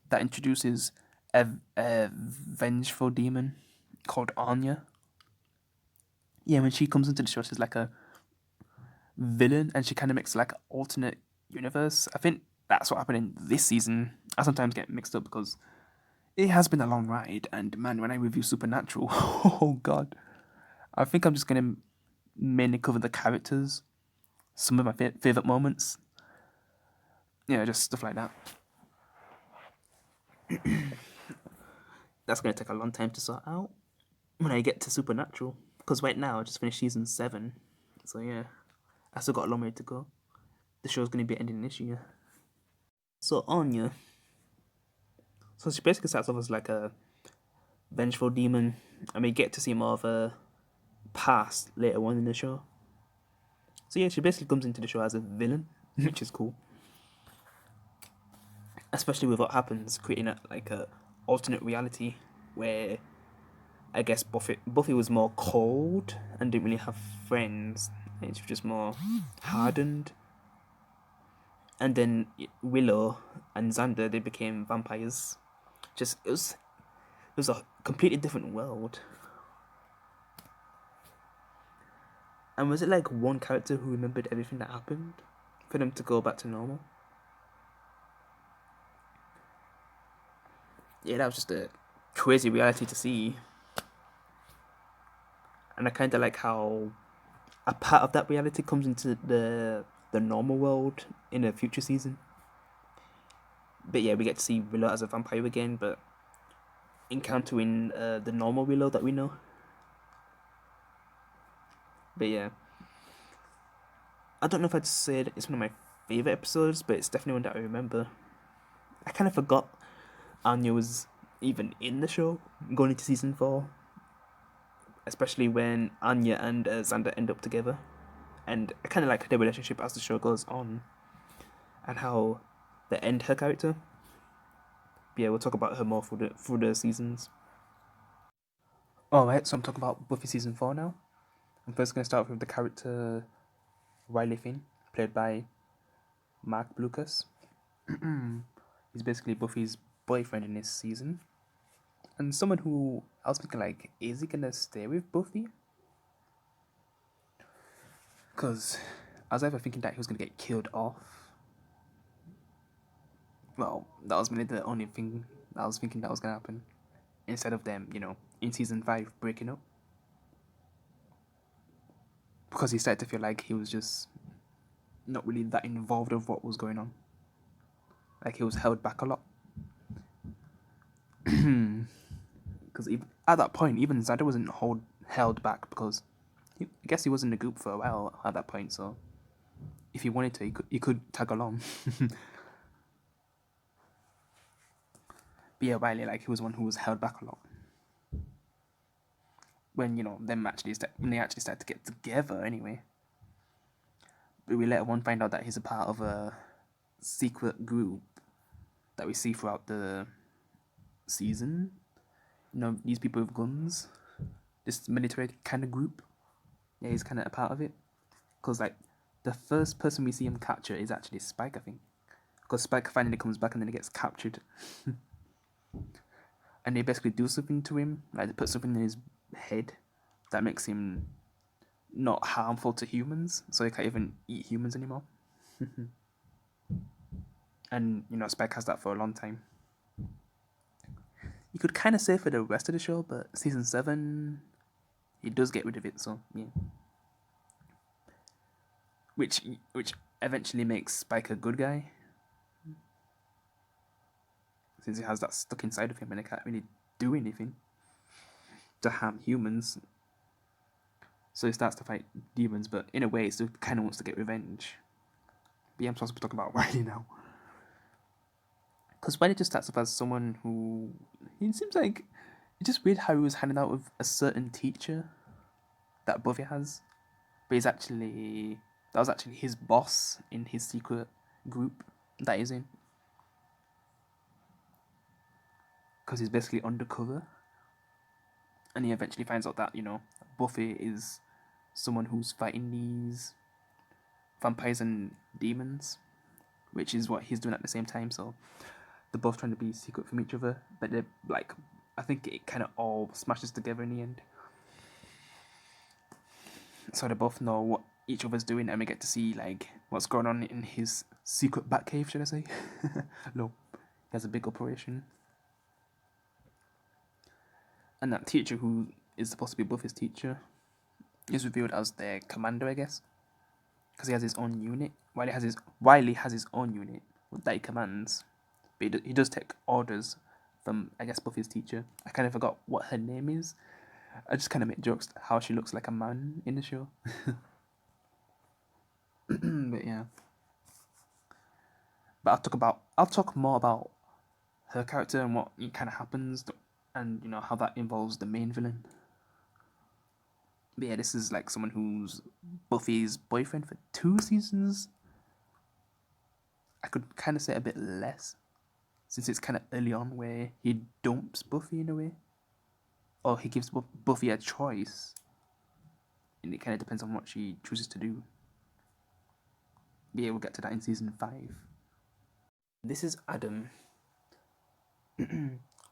that introduces a vengeful demon called Anya. Yeah, when she comes into the show, she's like a villain, and she kind of makes like an alternate universe. I think that's what happened in this season. I sometimes get mixed up because it has been a long ride, and man, when I review Supernatural, oh god, I think I'm just gonna mainly cover the characters, some of my favorite moments. Yeah, just stuff like that. That's gonna take a long time to sort out when I get to Supernatural, because right now I just finished season 7, so yeah, I still got a long way to go. The show's gonna be ending this year. So Anya, so she basically starts off as like a vengeful demon, and we get to see more of a past later on in the show. So yeah, she basically comes into the show as a villain, which is cool. Especially with what happens, creating like a alternate reality where I guess Buffy was more cold and didn't really have friends. She was just more hardened. And then Willow and Xander, they became vampires. Just it was a completely different world. And was it like one character who remembered everything that happened for them to go back to normal? Yeah, that was just a crazy reality to see. And I kind of like how a part of that reality comes into the normal world in a future season. But yeah, we get to see Willow as a vampire again, but encountering the normal Willow that we know. But yeah, I don't know if I'd say that it's one of my favorite episodes, but it's definitely one that I remember. I kind of forgot Anya was even in the show going into season 4, especially when Anya and Xander end up together, and I kind of like their relationship as the show goes on, and how they end her character. But yeah, we'll talk about her more through the seasons. Alright, so I'm talking about Buffy season 4 now. I'm first going to start with the character Riley Finn, played by Mark Lucas. He's basically Buffy's boyfriend in this season. And someone who I was thinking, like, is he going to stay with Buffy? Because I was ever thinking that he was going to get killed off. Well, that was really the only thing I was thinking that was going to happen. Instead of them, in season 5 breaking up. Because he started to feel like he was just not really that involved of what was going on. Like he was held back a lot. Because at that point, even Xander wasn't held back because I guess he was in the group for a while at that point. So if he wanted to, he could tag along. But yeah, Riley, like he was one who was held back a lot. When when they actually started to get together, anyway. But we later on find out that he's a part of a secret group that we see throughout the season. These people with guns, this military kind of group. Yeah, he's kind of a part of it. Because, like, the first person we see him capture is actually Spike, I think. Because Spike finally comes back and then he gets captured. And they basically do something to him. Like, they put something in his head that makes him not harmful to humans. So he can't even eat humans anymore. And, Spike has that for a long time. You could kind of say for the rest of the show, but season 7, he does get rid of it, so, yeah. Which eventually makes Spike a good guy. since he has that stuck inside of him and he can't really do anything to harm humans. So he starts to fight demons, but in a way, he still kind of wants to get revenge. But yeah, I'm supposed to be talking about Wiley now. Because Wiley just starts off as someone who... It seems like... It's just weird how he was hanging out with a certain teacher that Buffy has. But he's actually... That was actually his boss in his secret group that he's in. Because he's basically undercover. And he eventually finds out that, Buffy is someone who's fighting these vampires and demons, which is what he's doing at the same time. So they're both trying to be secret from each other, but they're like, I think it kind of all smashes together in the end. So they both know what each other's doing, and we get to see like what's going on in his secret Batcave, should I say? No, he has a big operation. And that teacher, who is supposed to be Buffy's teacher, is revealed as their commander, I guess, because he has his own unit. Wiley has his own unit that he commands, but he does take orders from, I guess, Buffy's teacher. I kind of forgot what her name is. I just kind of make jokes how she looks like a man in the show. But yeah. But I'll talk more about her character and what kind of happens, and how that involves the main villain. But yeah, this is like someone who's Buffy's boyfriend for 2 seasons. I could kind of say a bit less, since it's kind of early on where he dumps Buffy in a way, or he gives Buffy a choice, and it kind of depends on what she chooses to do. But yeah, we'll get to that in season 5. This is Adam,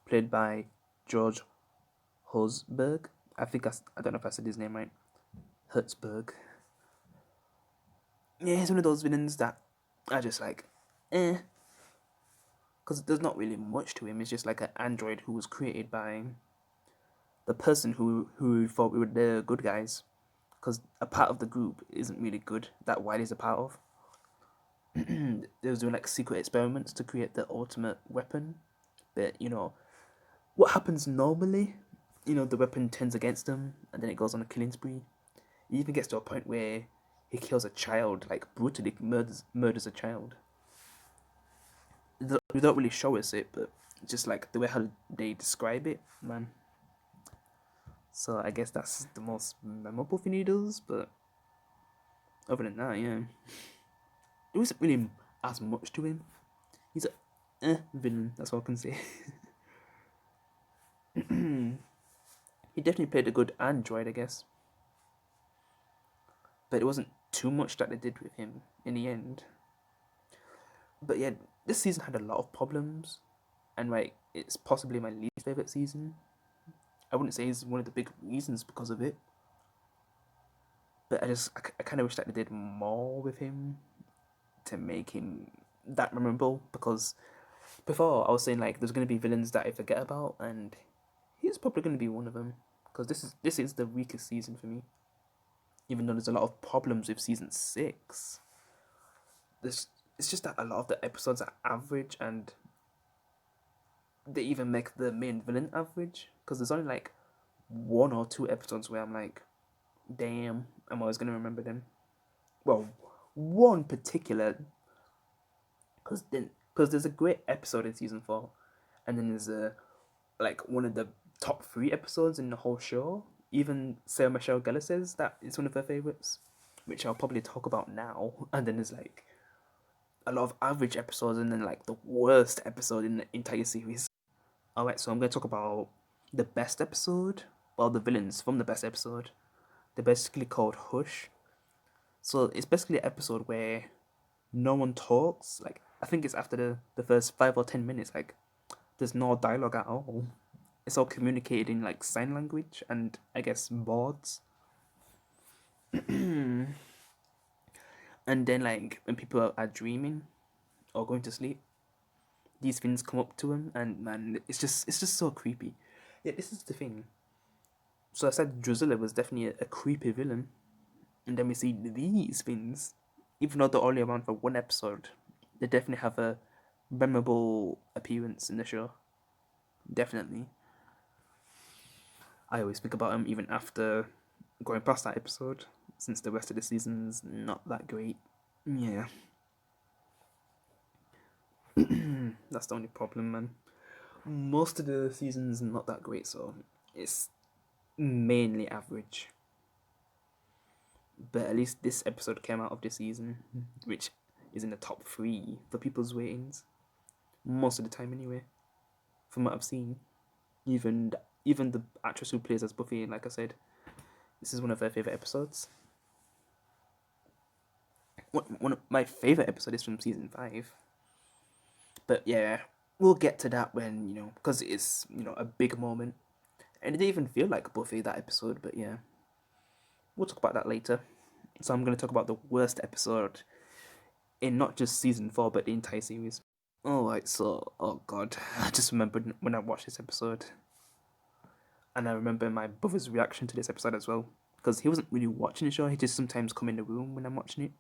played by George Hosberg. I don't know if I said his name right. Hertzberg. Yeah, he's one of those villains that I just like, because there's not really much to him. It's just like an android who was created by the person who thought we were the good guys, because a part of the group isn't really good that Wiley's a part of. They was doing like secret experiments to create the ultimate weapon, but what happens normally, the weapon turns against them and then it goes on a killing spree. He even gets to a point where he kills a child, like brutally murders a child. They don't really show us it, but just like the way how they describe it, man. So I guess that's the most memorable thing he does, but other than that, yeah. There wasn't really as much to him. He's a villain, that's all I can say. He definitely played a good android, I guess. But it wasn't too much that they did with him in the end. But yeah, this season had a lot of problems, and it's possibly my least favourite season. I wouldn't say it's one of the big reasons because of it, but I kind of wish that they did more with him to make him that memorable, because before I was saying like there's going to be villains that I forget about, and he's probably going to be one of them, because this is the weakest season for me, even though there's a lot of problems with season 6. It's just that a lot of the episodes are average, and they even make the main villain average, because there's only like 1 or 2 episodes where I'm like, damn, I'm always going to remember them. Well, one particular, because there's a great episode in season 4, and then there's one of the top 3 episodes in the whole show. Even Sarah Michelle Gellar says that it's one of her favorites, which I'll probably talk about now. And then there's like a lot of average episodes, and then like the worst episode in the entire series. Alright, so I'm going to talk about the best episode. Well, the villains from the best episode. They're basically called Hush. So it's basically an episode where no one talks. Like, I think it's after the first 5 or 10 minutes, like, there's no dialogue at all. It's all communicated in like sign language and I guess boards. And then like when people are dreaming or going to sleep, these things come up to him, and man, it's just so creepy. Yeah, this is the thing. So I said Drusilla was definitely a creepy villain, and then we see these things, even though they're only around for 1 episode, they definitely have a memorable appearance in the show. Definitely. I always think about him even after going past that episode, since the rest of the season's not that great. Yeah. That's the only problem, man. Most of the season's not that great, so it's mainly average. But at least this episode came out of the season, which is in the top 3 for people's ratings. Most of the time, anyway, from what I've seen. Even the actress who plays as Buffy, like I said, this is one of her favorite episodes. One of my favorite episodes is from season 5. But yeah, we'll get to that when, because it's, a big moment. And it didn't even feel like Buffy that episode, but yeah. We'll talk about that later. So I'm going to talk about the worst episode in not just season 4, but the entire series. Alright, so, oh god, I just remembered when I watched this episode. And I remember my brother's reaction to this episode as well. Because he wasn't really watching the show, he just sometimes come in the room when I'm watching it.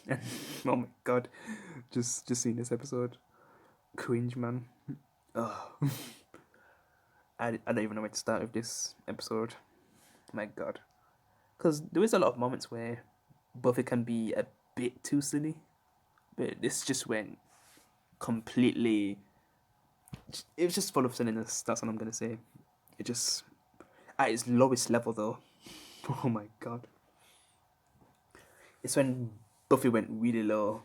And, oh my god, just seeing this episode. Cringe, man. Oh. I don't even know where to start with this episode. My god. Because there is a lot of moments where Buffy can be a bit too silly. But this just went completely. It was just full of silliness, that's what I'm going to say. It just. At its lowest level, though. Oh my god. It's when Buffy went really low.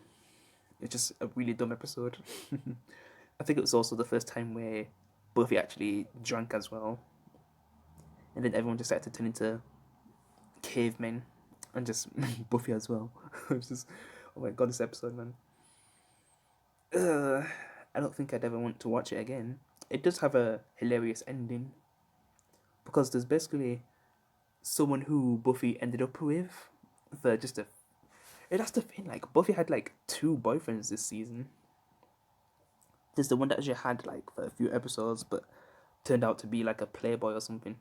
It's just a really dumb episode. I think it was also the first time where Buffy actually drank as well. And then everyone just started to turn into cavemen. And just Buffy as well. It's just, oh my god, this episode, man. I don't think I'd ever want to watch it again. It does have a hilarious ending. Because there's basically someone who Buffy ended up with for just a. That's the thing, like, Buffy had like 2 boyfriends this season. There's the one that she had like for a few episodes, but turned out to be like a playboy or something,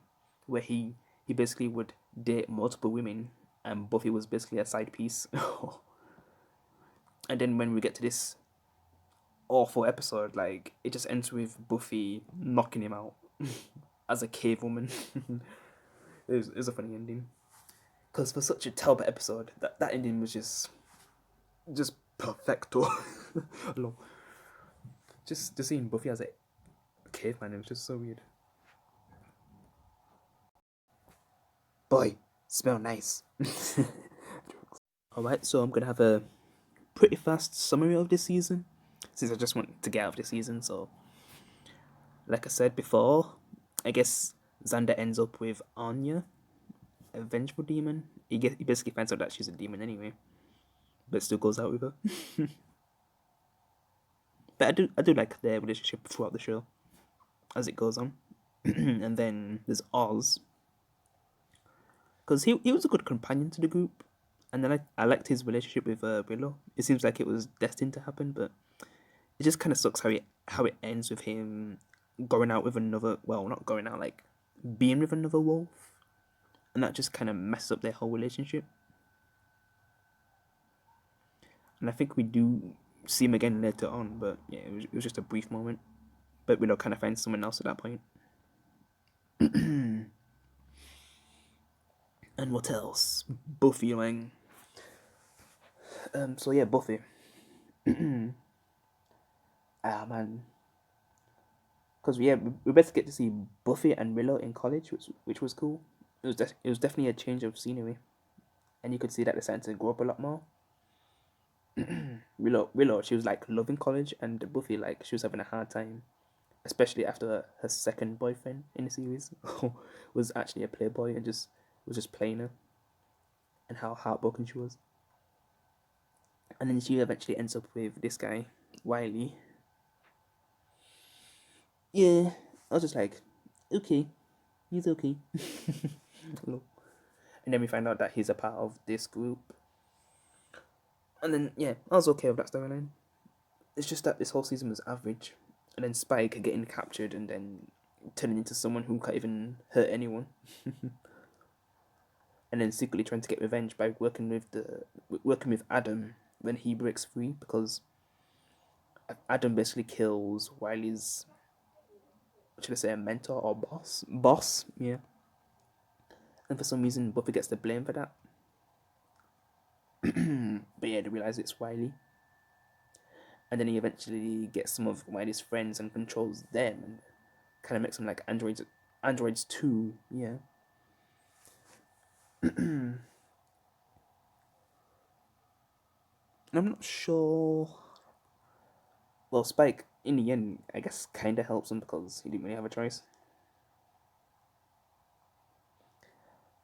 where he basically would date multiple women, and Buffy was basically a side piece. And then when we get to this awful episode, like it just ends with Buffy knocking him out as a cave woman. It was a funny ending, because for such a terrible episode, that ending was just perfecto. Just seeing Buffy as a caveman, it was just so weird. Boy, smell nice. Alright, so I'm gonna have a pretty fast summary of this season, since I just want to get out of this season. So, like I said before, I guess Xander ends up with Anya, a vengeful demon. He basically finds out that she's a demon anyway, but still goes out with her. But I do like their relationship throughout the show as it goes on. And then there's Oz, because he was a good companion to the group, and then I liked his relationship with Willow. It seems like it was destined to happen, but it just kind of sucks how it ends with him going out with another. Well, not going out, like being with another wolf, and that just kind of messes up their whole relationship. And I think we do see him again later on, but yeah, it was just a brief moment. But Willow kind of finds someone else at that point. And what else? Buffy, like, so yeah, Buffy. Ah man, because we basically get to see Buffy and Willow in college, which was cool. It was definitely a change of scenery, and you could see that they're starting to grow up a lot more. Willow, she was like loving college, and Buffy, like, she was having a hard time, especially after her second boyfriend in the series was actually a playboy and was just playing her, and how heartbroken she was. And then she eventually ends up with this guy, Wiley. Yeah, I was just like, okay, he's okay. And then we find out that he's a part of this group. And then, yeah, I was okay with that storyline. It's just that this whole season was average. And then Spike getting captured and then turning into someone who can't even hurt anyone. And then secretly trying to get revenge by working with Adam when he breaks free, because Adam basically kills Wiley's, should I say, a mentor or boss? Boss, yeah. And for some reason, Buffy gets the blame for that. But yeah, they realize it's Wiley. And then he eventually gets some of Wiley's friends and controls them and kind of makes them like androids too, yeah. And I'm not sure. Well, Spike, in the end, I guess kind of helps him because he didn't really have a choice.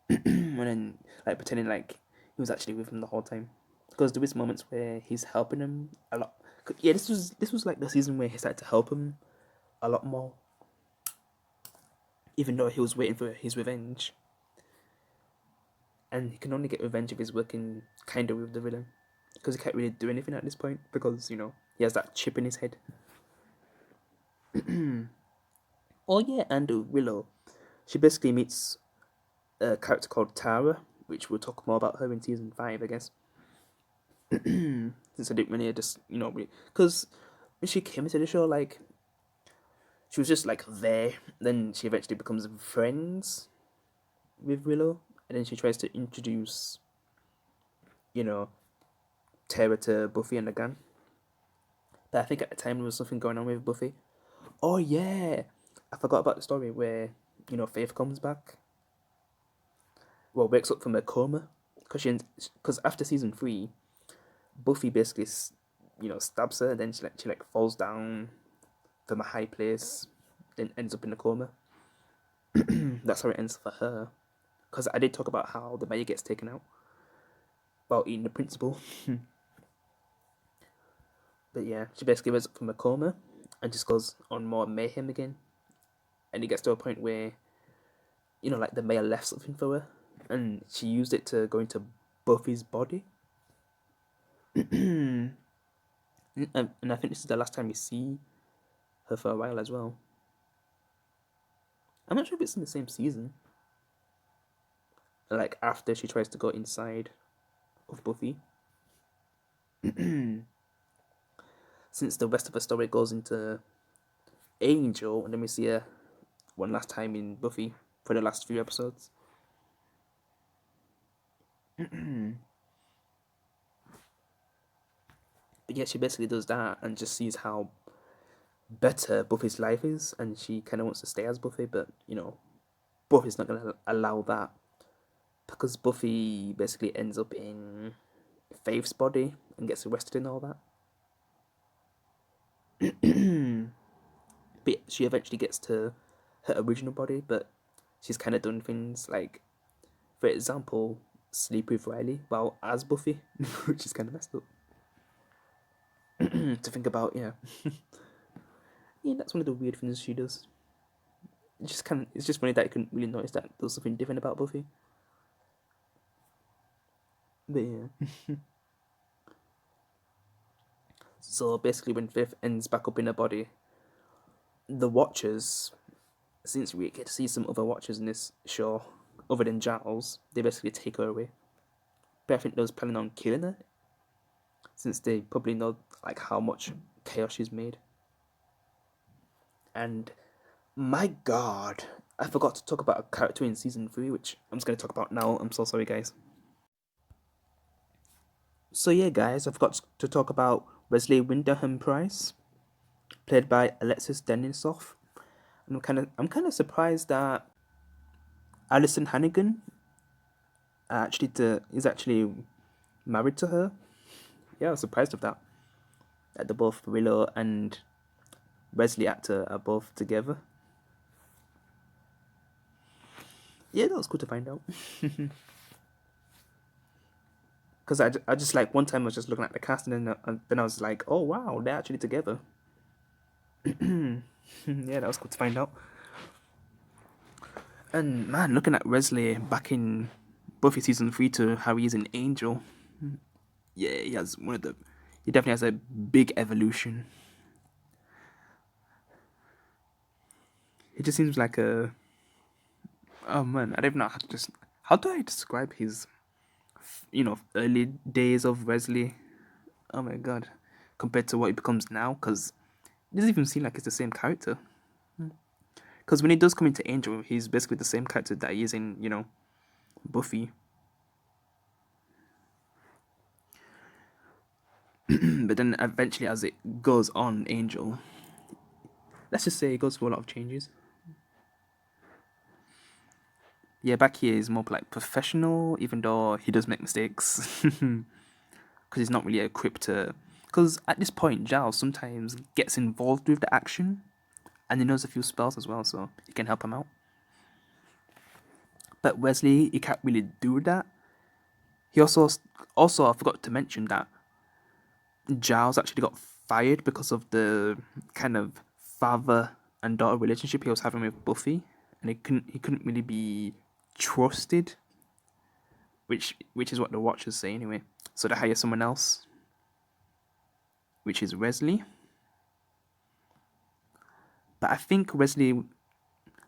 And then, like, pretending like he was actually with him the whole time. Because there was moments where he's helping him a lot. Yeah, this was like the season where he started to help him a lot more, even though he was waiting for his revenge. And he can only get revenge if he's working kind of with the villain, because he can't really do anything at this point because he has that chip in his head. Oh yeah, and Willow, she basically meets a character called Tara, which we'll talk more about her in season 5, I guess. Since I didn't really just because when she came into the show, like she was just like there. Then she eventually becomes friends with Willow, and then she tries to introduce, you know, Tara to Buffy and again. But I think at the time there was something going on with Buffy. Oh yeah, I forgot about the story where Faith comes back. Well, wakes up from a coma because after season 3, Buffy basically stabs her, and then she falls down from a high place, then ends up in a coma. That's how it ends for her. Because I did talk about how the mayor gets taken out while eating the principal. But yeah, she basically wakes up from a coma and just goes on more mayhem again. And it gets to a point where, like the mayor left something for her, and she used it to go into Buffy's body. And I think this is the last time we see her for a while as well. I'm not sure if it's in the same season. Like after she tries to go inside of Buffy. Since the rest of the story goes into Angel, and then we see her one last time in Buffy for the last few episodes. But yeah, she basically does that and just sees how better Buffy's life is, and she kind of wants to stay as Buffy, but Buffy's not going to allow that because Buffy basically ends up in Faith's body and gets arrested and all that. But she eventually gets to her original body, but she's kind of done things like, for example, sleep with Riley while as Buffy, which is kind of messed up to think about. Yeah, yeah, that's one of the weird things she does. It's just funny that I couldn't really notice that there was something different about Buffy. But yeah. So basically, when Faith ends back up in her body, the Watchers, since we get to see some other Watchers in this show, other than Giles, they basically take her away. But I think they was planning on killing her, since they probably know like how much chaos she's made. And my God, I forgot to talk about a character in season 3, which I'm just gonna talk about now. I'm so sorry, guys. So yeah, guys, I forgot to talk about Wesley Winderham Price, played by Alexis Denisoff. I'm kind of surprised that Alison Hannigan is actually married to her. Yeah, I was surprised of that. That the both Willow and Wesley actor are both together. Yeah, that was cool to find out. Because I just like one time I was just looking at the cast, and then I was like, oh wow, they're actually together. Yeah, that was cool to find out. And man, looking at Wesley back in Buffy season 3 to how he is in Angel, yeah, he definitely has a big evolution. He just seems like oh man, I don't know how do I describe his early days of Wesley. Oh my god, compared to what he becomes now, because it doesn't even seem like it's the same character. Because when he does come into Angel, he's basically the same character that he is in, Buffy. But then eventually, as it goes on, Angel, let's just say it goes through a lot of changes. Yeah, back here is more like professional, even though he does make mistakes. Because he's not really equipped to. Because at this point, Giles sometimes gets involved with the action, and he knows a few spells as well, so he can help him out. But Wesley, he can't really do that. He also I forgot to mention that Giles actually got fired because of the kind of father and daughter relationship he was having with Buffy, and he couldn't really be trusted, which is what the Watchers say anyway. So they hire someone else, which is Wesley. But I think Wesley,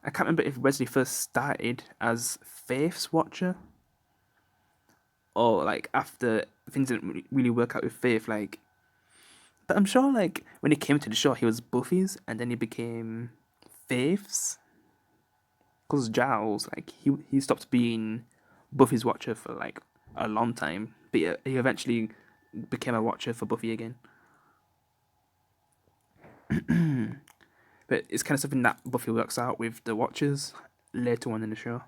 I can't remember if Wesley first started as Faith's Watcher, or like after things didn't really work out with Faith, like. But I'm sure, like, when he came to the show, he was Buffy's, and then he became Faith's. Because Giles, like, he stopped being Buffy's Watcher for, like, a long time. But he eventually became a Watcher for Buffy again. But it's kind of something that Buffy works out with the Watchers later on in the show.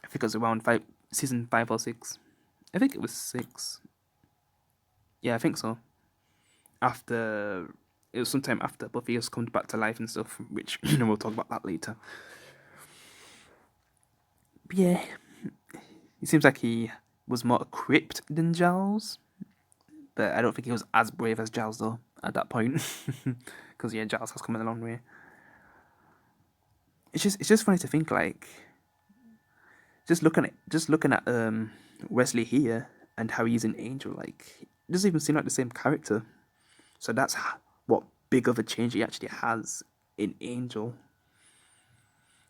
I think it was around season 5 or 6. I think it was 6. Yeah, I think so. After it was sometime after Buffy has come back to life and stuff, which we'll talk about that later. But yeah, it seems like he was more equipped than Giles, but I don't think he was as brave as Giles though at that point, because yeah, Giles has come a long way. It's just funny to think, like, just looking at Wesley here and how he's an Angel, like, it doesn't even seem like the same character. So that's what big of a change he actually has in Angel.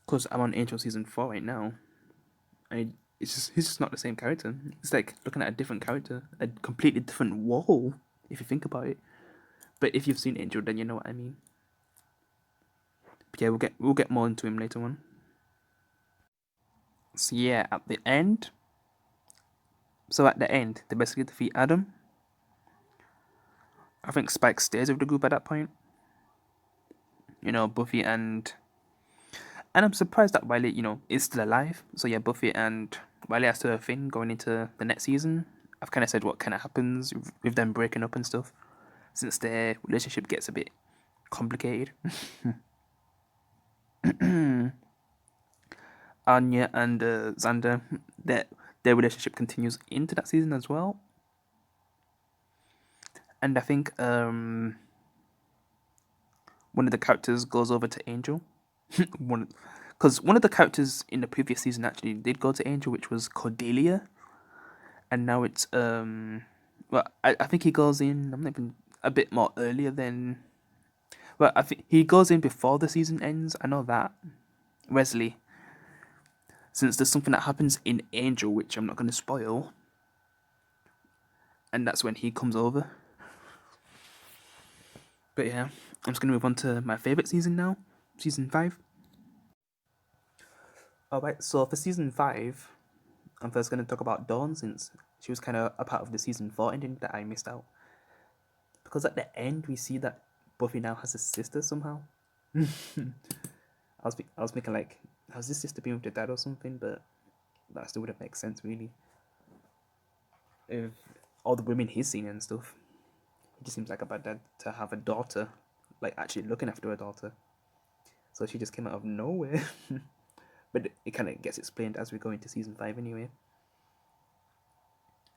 Because I'm on Angel season 4 right now, and he's just not the same character. It's like looking at a different character, a completely different wall, if you think about it. But if you've seen Angel, then you know what I mean. But yeah, we'll get more into him later on. So yeah, at the end. So at the end, they basically defeat Adam. I think Spike stays with the group at that point. Buffy and I'm surprised that Wiley, is still alive. So yeah, Buffy and Wiley are still a thing going into the next season. I've kind of said what kind of happens with them breaking up and stuff, since their relationship gets a bit complicated. Anya and Xander, their relationship continues into that season as well. And I think one of the characters goes over to Angel. Because one of the characters in the previous season actually did go to Angel, which was Cordelia, and now it's well, I think he goes in. I'm not even a bit more earlier than. Well, I think he goes in before the season ends. I know that Wesley, since there's something that happens in Angel, which I'm not going to spoil, and that's when he comes over. But yeah, I'm just going to move on to my favorite season now, season 5. Alright, so for season 5, I'm first going to talk about Dawn, since she was kind of a part of the season 4 ending that I missed out. Because at the end, we see that Buffy now has a sister somehow. I was thinking, like, has this sister been with the dad or something? But that still wouldn't make sense, really. If all the women he's seen and stuff, it just seems like a bad dad to have a daughter, like, actually looking after a daughter. So she just came out of nowhere. But it kind of gets explained as we go into season 5 anyway.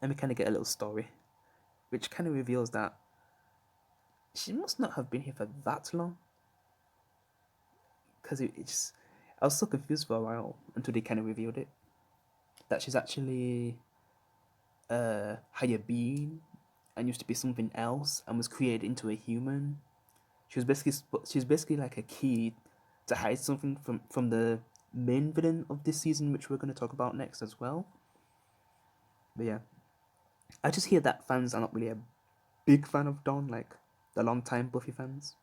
And we kind of get a little story, which kind of reveals that she must not have been here for that long. Because it just, I was so confused for a while until they kind of revealed it. That she's actually a higher being and used to be something else and was created into a human. She's basically like a key to hide something from the main villain of this season, which we're going to talk about next as well. But yeah, I just hear that fans are not really big fan of Dawn, like the long time Buffy fans.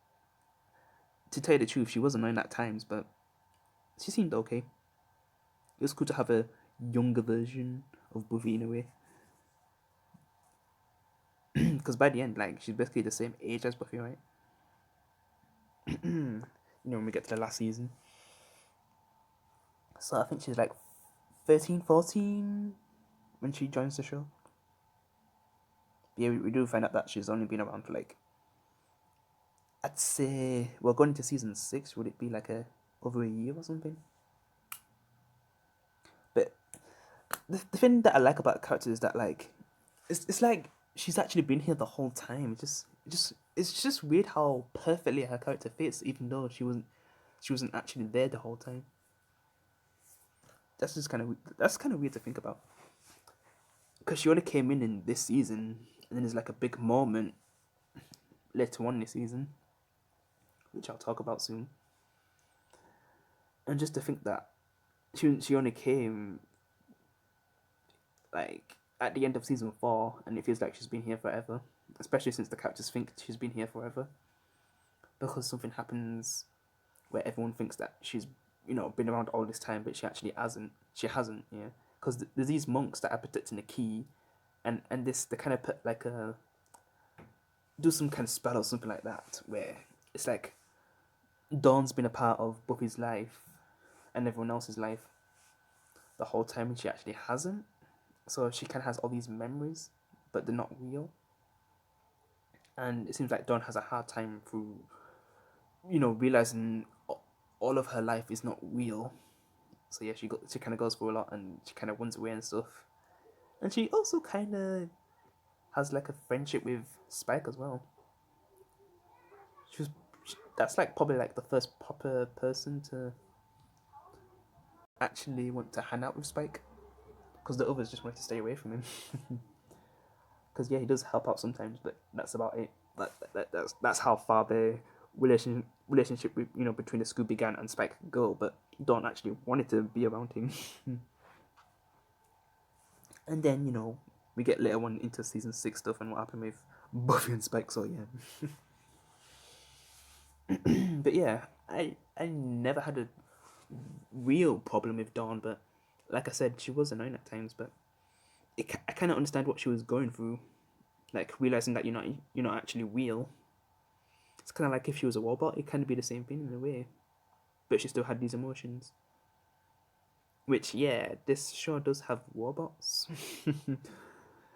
To tell you the truth, she was annoying at times, but she seemed okay. It was cool to have a younger version of Buffy in a way. Because by the end, like, she's basically the same age as Buffy, right? When we get to the last season. So I think she's like 13, 14 when she joins the show. Yeah, we do find out that she's only been around for like, I'd say, we're going into season 6. Would it be like over a year or something? But the thing that I like about the character is that, like, it's like she's actually been here the whole time. It's just weird how perfectly her character fits, even though she wasn't actually there the whole time. That's kind of weird to think about. Because she only came in this season, and then there's like a big moment later on this season, which I'll talk about soon. And just to think that she only came like at the end of season 4, and it feels like she's been here forever. Especially since the characters think she's been here forever, because something happens where everyone thinks that she's been around all this time, but she actually hasn't. She hasn't, yeah. Because there's these monks that are protecting the key, and this they kind of put like a do some kind of spell or something like that, where it's like Dawn's been a part of Buffy's life and everyone else's life the whole time, and she actually hasn't. So she kind of has all these memories, but they're not real. And it seems like Dawn has a hard time through, realizing all of her life is not real. So yeah, she kind of goes through a lot, and she kind of runs away and stuff. And she also kind of has like a friendship with Spike as well. That's like probably like the first proper person to actually want to hang out with Spike, because the others just wanted to stay away from him. Because yeah, he does help out sometimes, but that's about it. That's how far their relationship with, between the Scooby Gang and Spike could go. But Dawn actually wanted to be around him. And then we get later on into season 6 stuff and what happened with Buffy and Spike. So yeah. But yeah, I never had a real problem with Dawn, but like I said, she was annoying at times. But I kind of understand what she was going through, like realizing that you're not actually real. It's kind of like if she was a robot, it kind of be the same thing in a way, but she still had these emotions. Which yeah, this show does have robots,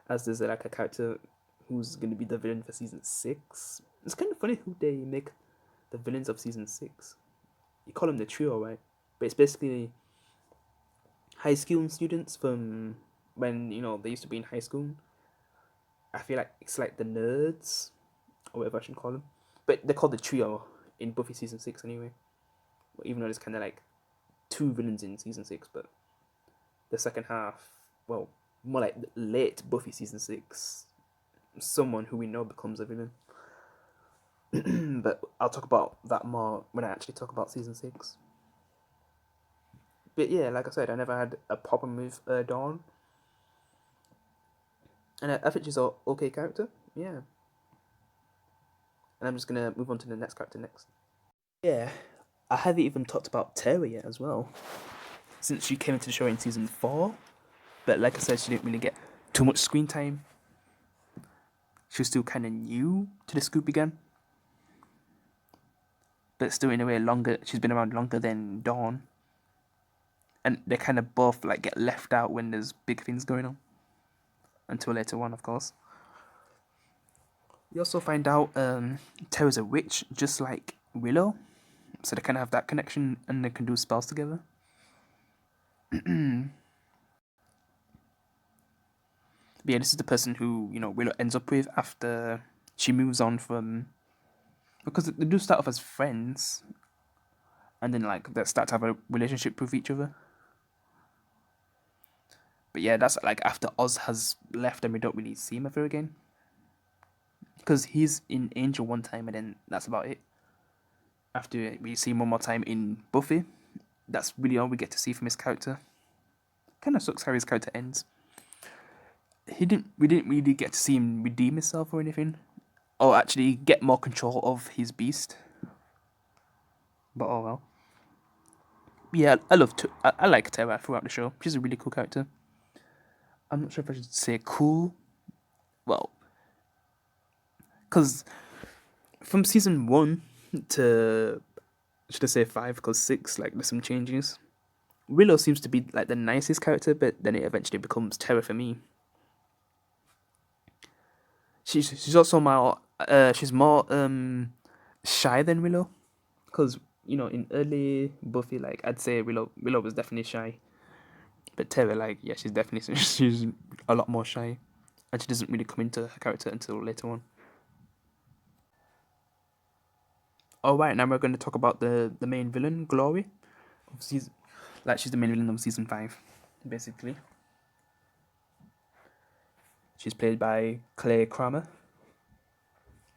as there's like a character who's gonna be the villain for season 6. It's kind of funny who they make the villains of season 6. You call them the trio, right? But it's basically high school students from when they used to be in high school. I feel like it's like the nerds, or whatever I should call them. But they're called the trio in Buffy season 6 anyway. Even though there's kind of like 2 villains in season 6, but the second half, well, more like late Buffy season 6, someone who we know becomes a villain. But I'll talk about that more when I actually talk about season 6. But yeah, like I said, I never had a problem with Dawn. And I think she's an okay character, yeah. And I'm just gonna move on to the next character next. Yeah, I haven't even talked about Tara yet as well, since she came into the show in season 4. But like I said, she didn't really get too much screen time. She was still kind of new to the Scooby Gang, but still in a way longer. She's been around longer than Dawn, and they kind of both like get left out when there's big things going on. Until later on, of course. You also find out Tara's a witch, just like Willow, so they kind of have that connection, and they can do spells together. But yeah, this is the person who Willow ends up with after she moves on from, because they do start off as friends, and then like they start to have a relationship with each other. But yeah, that's like after Oz has left and we don't really see him ever again, because he's in Angel one time and then that's about it. After we see him one more time in Buffy, that's really all we get to see from his character. Kind of sucks how his character ends. We didn't really get to see him redeem himself or anything. or actually get more control of his beast. But oh well. Yeah, I like Terra throughout the show. She's a really cool character. I'm not sure if I should say cool. Well, because from season 1 to, should I say 5? Because 6, like, there's some changes. Willow seems to be like the nicest character, but then it eventually becomes Terra for me. She's also more shy than Willow, because in early Buffy, like, I'd say Willow was definitely shy, but Terra, like, yeah, she's definitely she's a lot more shy, and she doesn't really come into her character until later on. All right, now we're going to talk about the main villain, Glory, of season, like, she's the main villain of season 5, basically. She's played by Claire Kramer.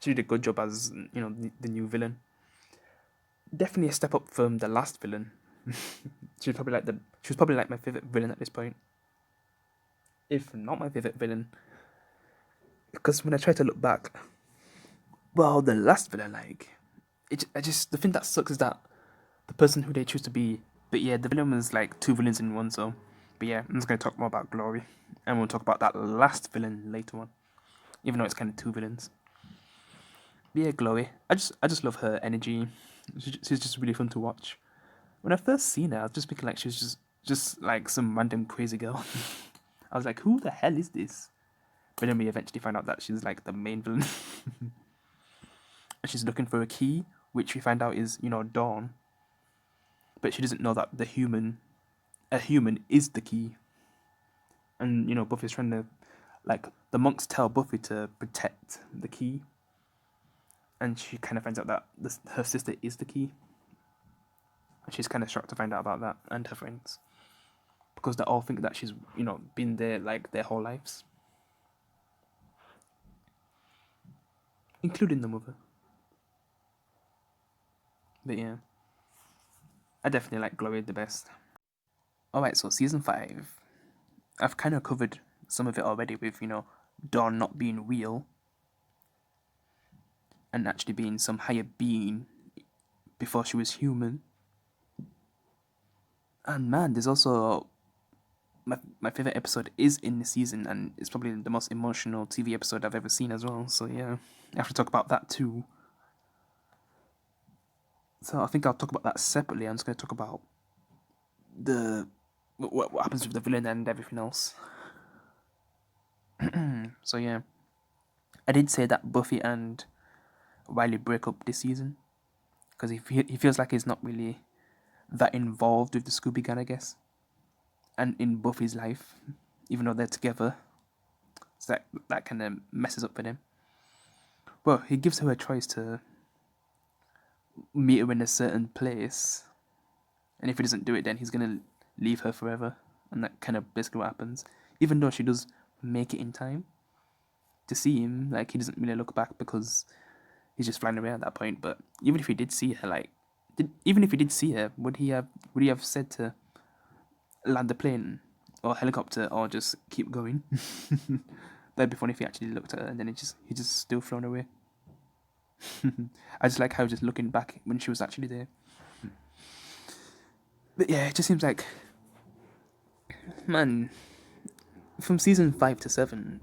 She did a good job as the new villain. Definitely a step up from the last villain. she was probably like my favorite villain at this point, if not my favorite villain. Because when I try to look back, well, the last villain, like, the thing that sucks is that the person who they choose to be. But yeah, the villain was like 2 villains in one. So, but yeah, I'm just gonna talk more about Glory, and we'll talk about that last villain later on, even though it's kind of 2 villains. But yeah, Glory. I just love her energy. She's just really fun to watch. When I first seen her, I was just thinking like she was just like some random crazy girl. I was like, who the hell is this? But then we eventually find out that she's like the main villain. She's looking for a key, which we find out is Dawn. But she doesn't know that a human is the key. And Buffy's trying to, like, the monks tell Buffy to protect the key, and she kind of finds out that her sister is the key. And she's kind of shocked to find out about that, and her friends, because they all think that she's been there like their whole lives, including the mother. But yeah, I definitely like Glory the best. Alright, so season 5, I've kind of covered some of it already with Dawn not being real and actually being some higher being before she was human. And man, there's also my favorite episode is in the season, and it's probably the most emotional TV episode I've ever seen as well. So yeah, I have to talk about that too. So I think I'll talk about that separately. I'm just going to talk about what happens with the villain and everything else. So yeah, I did say that Buffy and Riley break up this season because he feels like he's not really that involved with the Scooby Gang, I guess, and in Buffy's life, even though they're together. So that kind of messes up for him. Well, he gives her a choice to meet her in a certain place, and if he doesn't do it, then he's gonna leave her forever, and that kind of basically what happens. Even though she does make it in time to see him, like, he doesn't really look back because he's just flying around at that point. But even if he did see her, would he have said to land the plane or helicopter or just keep going? That'd be funny if he actually looked at her and then he just still flown away. I just like how just looking back when she was actually there. But yeah, it just seems like, man, from season 5 to 7,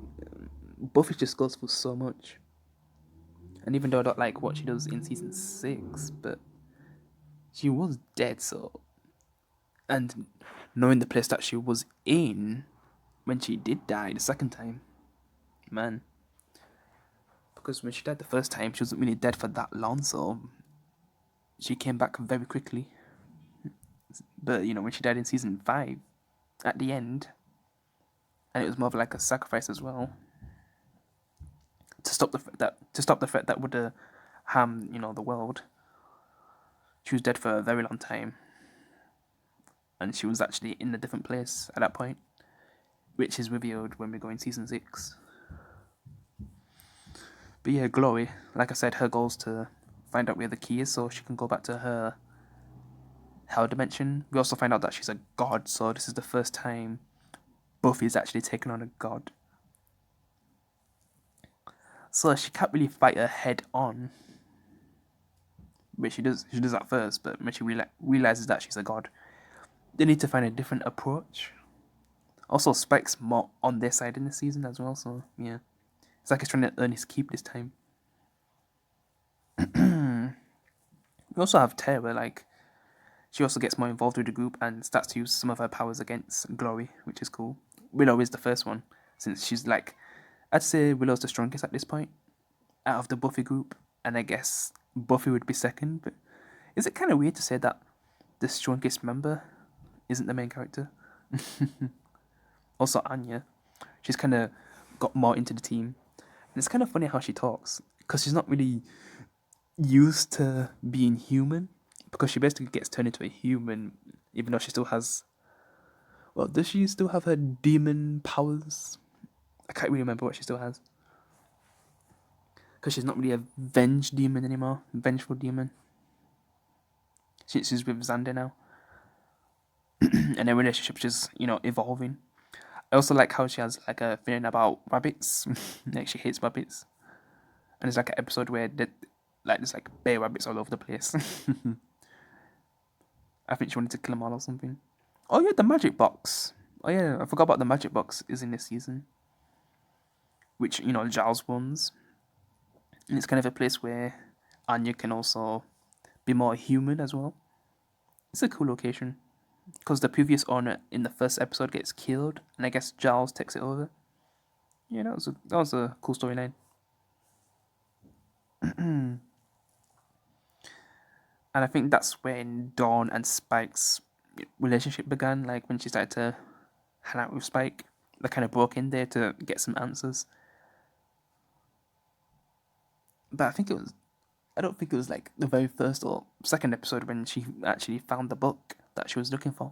Buffy just goes for so much. And even though I don't like what she does in season 6, but she was dead, so. And knowing the place that she was in when she did die the second time, man. Because when she died the first time, she wasn't really dead for that long, so she came back very quickly. But when she died in season 5, at the end, and it was more of like a sacrifice as well, to stop the threat that would harm the world. She was dead for a very long time, and she was actually in a different place at that point, which is revealed when we go in season 6. But yeah, Glory, like I said, her goal is to find out where the key is so she can go back to her hell dimension. We also find out that she's a god, so this is the first time Buffy's actually taken on a god. So she can't really fight her head on. But she does at first, but when she realizes that she's a god, they need to find a different approach. Also, Spike's more on their side in the season as well, so yeah. It's like he's trying to earn his keep this time. We also have Tara, like, she also gets more involved with the group and starts to use some of her powers against Glory, which is cool. Willow is the first one, since she's like, I'd say Willow's the strongest at this point out of the Buffy group, and I guess Buffy would be second, but is it kind of weird to say that the strongest member isn't the main character? Also, Anya, she's kind of got more into the team. And it's kind of funny how she talks, because she's not really used to being human, because she basically gets turned into a human, even though she still has. Well, does she still have her demon powers? I can't really remember what she still has. Because she's not really a demon anymore. Vengeful demon. She's with Xander now. And their relationship is, evolving. I also like how she has like a feeling about rabbits. Like she hates rabbits. And there's like an episode where there's like bare rabbits all over the place. I think she wanted to kill them all or something. Oh yeah, the magic box. Oh yeah, I forgot about the magic box is in this season. Which, Giles runs. And it's kind of a place where Anya can also be more human as well. It's a cool location. Because the previous owner in the first episode gets killed, and I guess Giles takes it over. Yeah, that was a cool storyline. And I think that's when Dawn and Spike's relationship began, like when she started to hang out with Spike. They kind of broke in there to get some answers. But I don't think it was like the very first or second episode when she actually found the book that she was looking for.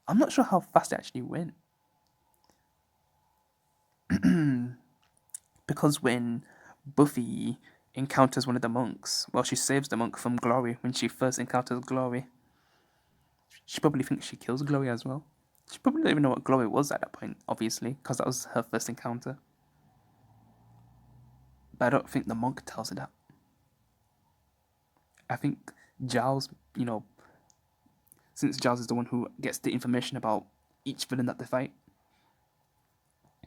I'm not sure how fast it actually went. Because when Buffy encounters one of the monks, well, she saves the monk from Glory when she first encounters Glory. She probably thinks she kills Glory as well. She probably don't even know what Glory was at that point, obviously, because that was her first encounter. But I don't think the monk tells her that. I think Giles, since Giles is the one who gets the information about each villain that they fight,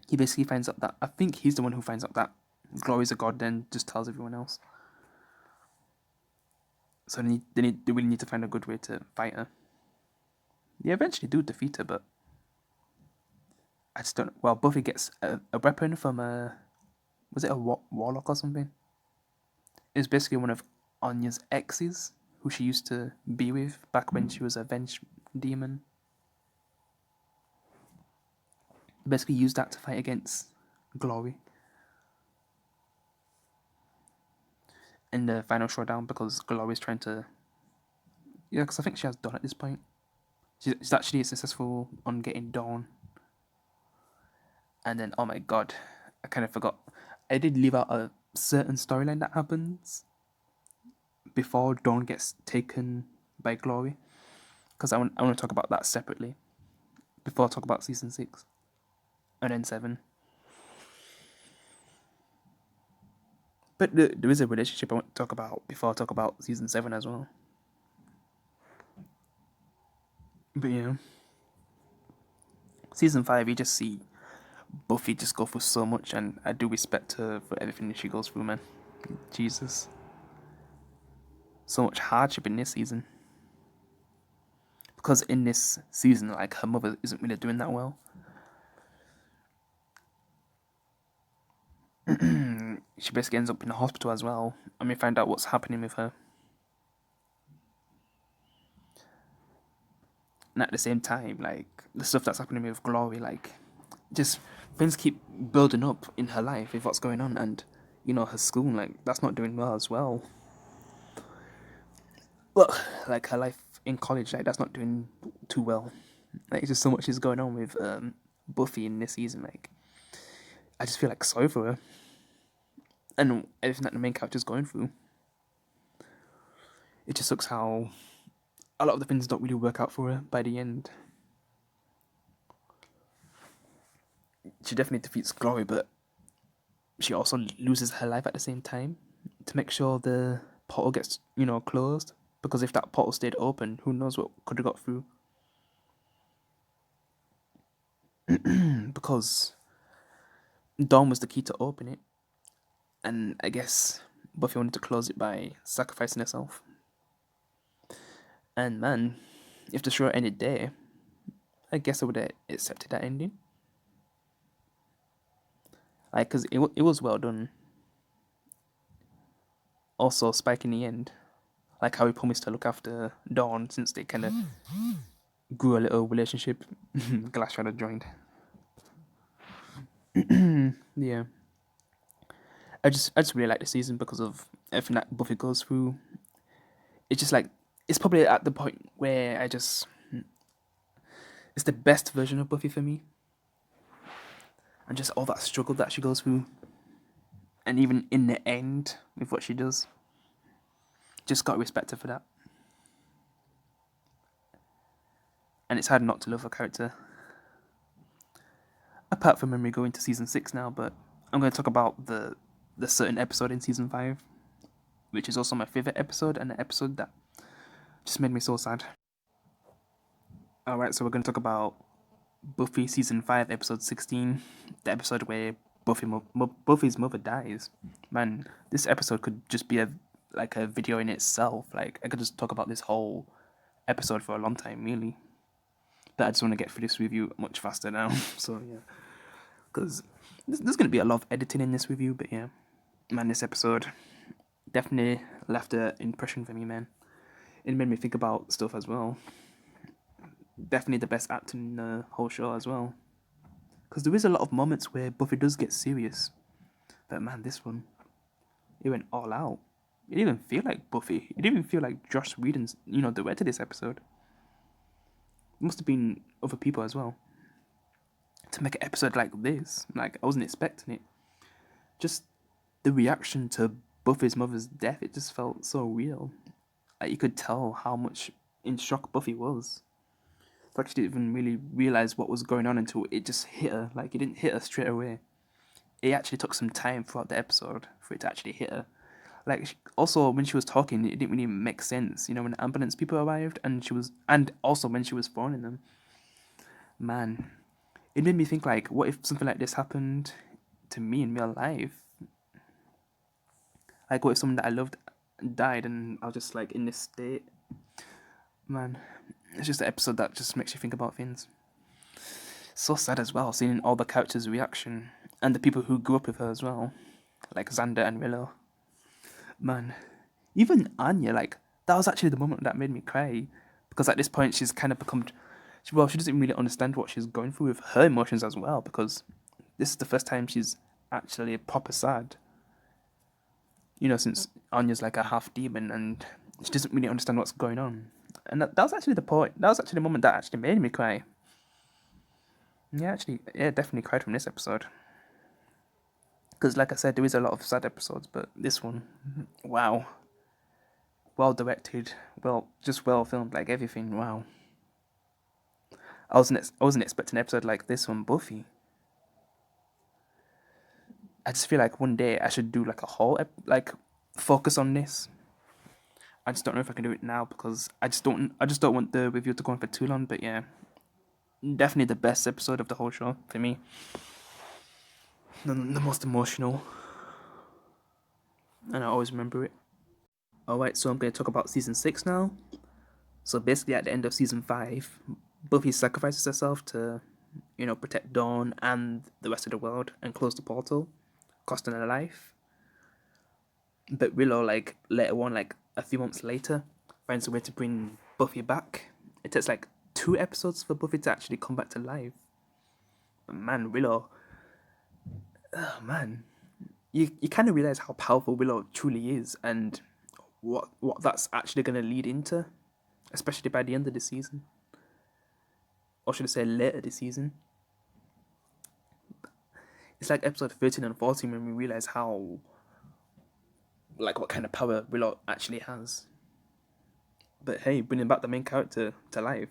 he basically finds out that, I think he's the one who finds out that Glory's a god, then just tells everyone else. So they really need to find a good way to fight her. They eventually do defeat her, but I just don't. Well, Buffy gets a weapon from was it a warlock or something? It's basically one of Anya's exes, who she used to be with back when she was a venge demon. Basically used that to fight against Glory in the final showdown, because Glory's trying to. Yeah, because I think she has Dawn at this point. She's actually successful on getting Dawn. And then, oh my god, I kind of forgot. I did leave out a certain storyline that happens before Dawn gets taken by Glory, because I want to talk about that separately before I talk about season 6 and then 7. But there is a relationship I want to talk about before I talk about season 7 as well. But yeah, season 5, you just see Buffy just go through so much, and I do respect her for everything that she goes through, man. Jesus. So much hardship in this season. Because in this season, like, her mother isn't really doing that well. She basically ends up in the hospital as well, and we find out what's happening with her. And at the same time, like, the stuff that's happening with Glory, like, just things keep building up in her life with what's going on, and her school, like, that's not doing well as well. Well, like, her life in college, like, that's not doing too well. Like, just so much is going on with Buffy in this season. Like, I just feel like sorry for her, and everything that the main character's going through. It just sucks how a lot of the things don't really work out for her by the end. She definitely defeats Glory, but she also loses her life at the same time to make sure the portal gets, closed. Because if that portal stayed open, who knows what could have got through. Because Dawn was the key to open it. And I guess Buffy wanted to close it by sacrificing herself. And man, if the show ended there, I guess I would have accepted that ending. Like, because it was well done. Also, Spike in the end, like how he promised to look after Dawn since they kind of grew a little relationship. Glass Shadow joined. Yeah, I just really like the season because of everything that Buffy goes through. It's just like it's probably at the point where it's the best version of Buffy for me, and just all that struggle that she goes through, and even in the end with what she does, just got to respect her for that. And it's hard not to love her character. Apart from when we go into season 6 now, but I'm going to talk about the certain episode in season 5, which is also my favorite episode and the episode that just made me so sad. Alright, so we're going to talk about Buffy season 5, episode 16, the episode where Buffy's mother dies. Man, this episode could just be a video in itself. Like, I could just talk about this whole episode for a long time, really. But I just want to get through this review much faster now. So, yeah. Because there's going to be a lot of editing in this review, but yeah. Man, this episode definitely left an impression for me, man. It made me think about stuff as well. Definitely the best acting in the whole show as well. Because there is a lot of moments where Buffy does get serious. But man, this one, it went all out. It didn't even feel like Buffy. It didn't even feel like Joss Whedon's, directed this episode. It must have been other people as well. To make an episode like this, like, I wasn't expecting it. Just the reaction to Buffy's mother's death, it just felt so real. Like, you could tell how much in shock Buffy was. Like, she didn't even really realize what was going on until it just hit her. Like, it didn't hit her straight away. It actually took some time throughout the episode for it to actually hit her. Like, also when she was talking, it didn't really make sense. When the ambulance people arrived, and also when she was phoning them. Man, it made me think, like, what if something like this happened to me in real life? Like, what if someone that I loved died and I was just, like, in this state? Man, it's just an episode that just makes you think about things. So sad as well, seeing all the characters' reaction and the people who grew up with her as well, like Xander and Willow. Man, even Anya, like, that was actually the moment that made me cry, because at this point she's kind of become, she doesn't really understand what she's going through with her emotions as well, because this is the first time she's actually proper sad. Since Anya's like a half demon and she doesn't really understand what's going on. And that was actually the point. That was actually the moment that actually made me cry. Yeah, definitely cried from this episode. Because, like I said, there is a lot of sad episodes, but this one, wow. Well directed, just well filmed, like everything, wow. I wasn't expecting an episode like this on Buffy. I just feel like one day I should do like a whole, focus on this. I just don't know if I can do it now because I just don't want the review to go on for too long, but yeah. Definitely the best episode of the whole show for me. The most emotional. And I always remember it. Alright, so I'm going to talk about season 6 now. So basically at the end of season 5, Buffy sacrifices herself to, protect Dawn and the rest of the world and close the portal, costing her life. But Willow, like, later on, like, a few months later, finds a way to bring Buffy back. It takes, like, 2 episodes for Buffy to actually come back to life. But man, Willow... Oh, man. You kind of realize how powerful Willow truly is and what that's actually going to lead into, especially by the end of the season. Or should I say later this season. It's like episode 13 and 14 when we realize how, like, what kind of power Willow actually has. But hey, bringing back the main character to life.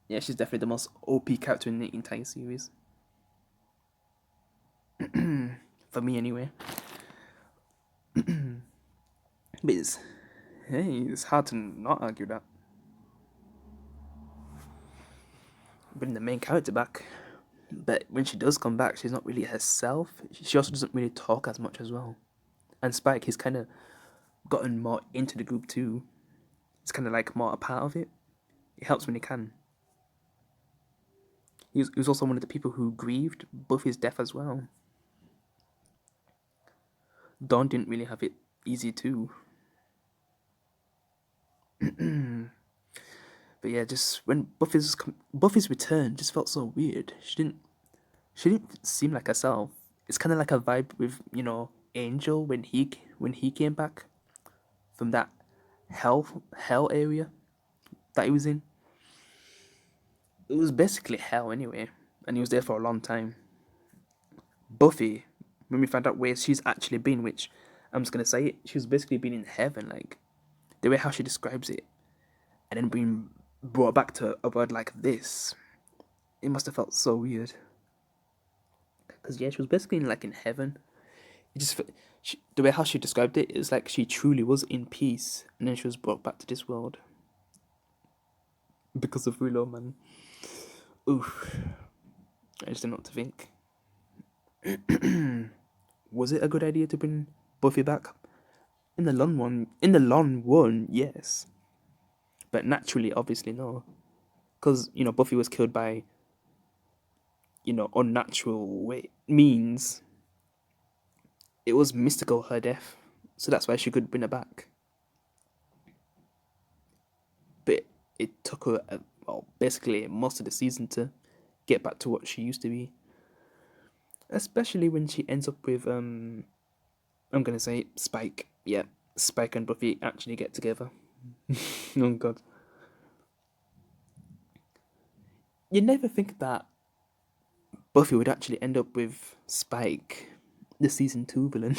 Yeah, she's definitely the most OP character in the entire series. For me, anyway. But it's hard to not argue that. Bring the main character back. But when she does come back, she's not really herself. She also doesn't really talk as much as well. And Spike, he's kind of gotten more into the group too. He's kind of like more a part of it. He helps when he can. He was also one of the people who grieved Buffy's death as well. Dawn didn't really have it easy too. But yeah, just when Buffy's return just felt so weird. She didn't seem like herself. It's kind of like a vibe with Angel when he came back from that hell area that he was in. It was basically hell anyway, and he was there for a long time. Buffy, when we found out where she's actually been, which I'm just gonna say it, she's basically been in heaven, like the way how she describes it, and then being brought back to a world like this. It must have felt so weird. Cause yeah, she was basically in heaven. It just the way how she described it is like she truly was in peace, and then she was brought back to this world because of Willow, man. Oof, I just don't know what to think. Was it a good idea to bring Buffy back? In the long run, yes, but naturally, obviously, no, because Buffy was killed by unnatural way means. It was mystical her death, so that's why she could bring her back. But it took her basically most of the season to get back to what she used to be. Especially when she ends up with I'm gonna say Spike. Yeah, Spike and Buffy actually get together. Oh god. You never think that Buffy would actually end up with Spike, the season 2 villain.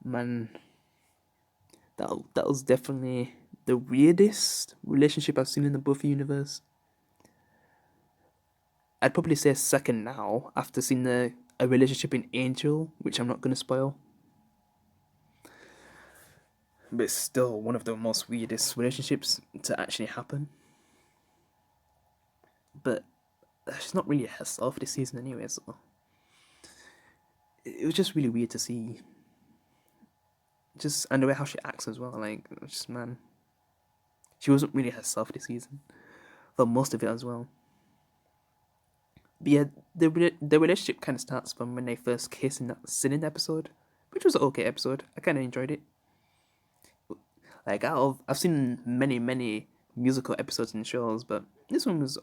Man, that was definitely the weirdest relationship I've seen in the Buffy universe. I'd probably say second now after seeing a relationship in Angel, which I'm not gonna spoil. But it's still one of the most weirdest relationships to actually happen. But she's not really herself this season anyway, so it was just really weird to see. Just and the way how she acts as well, like just man, she wasn't really herself this season for most of it as well. But yeah, the relationship kind of starts from when they first kiss in that singing episode, which was an okay episode. I kind of enjoyed it. Like I've seen many musical episodes and shows, but this one was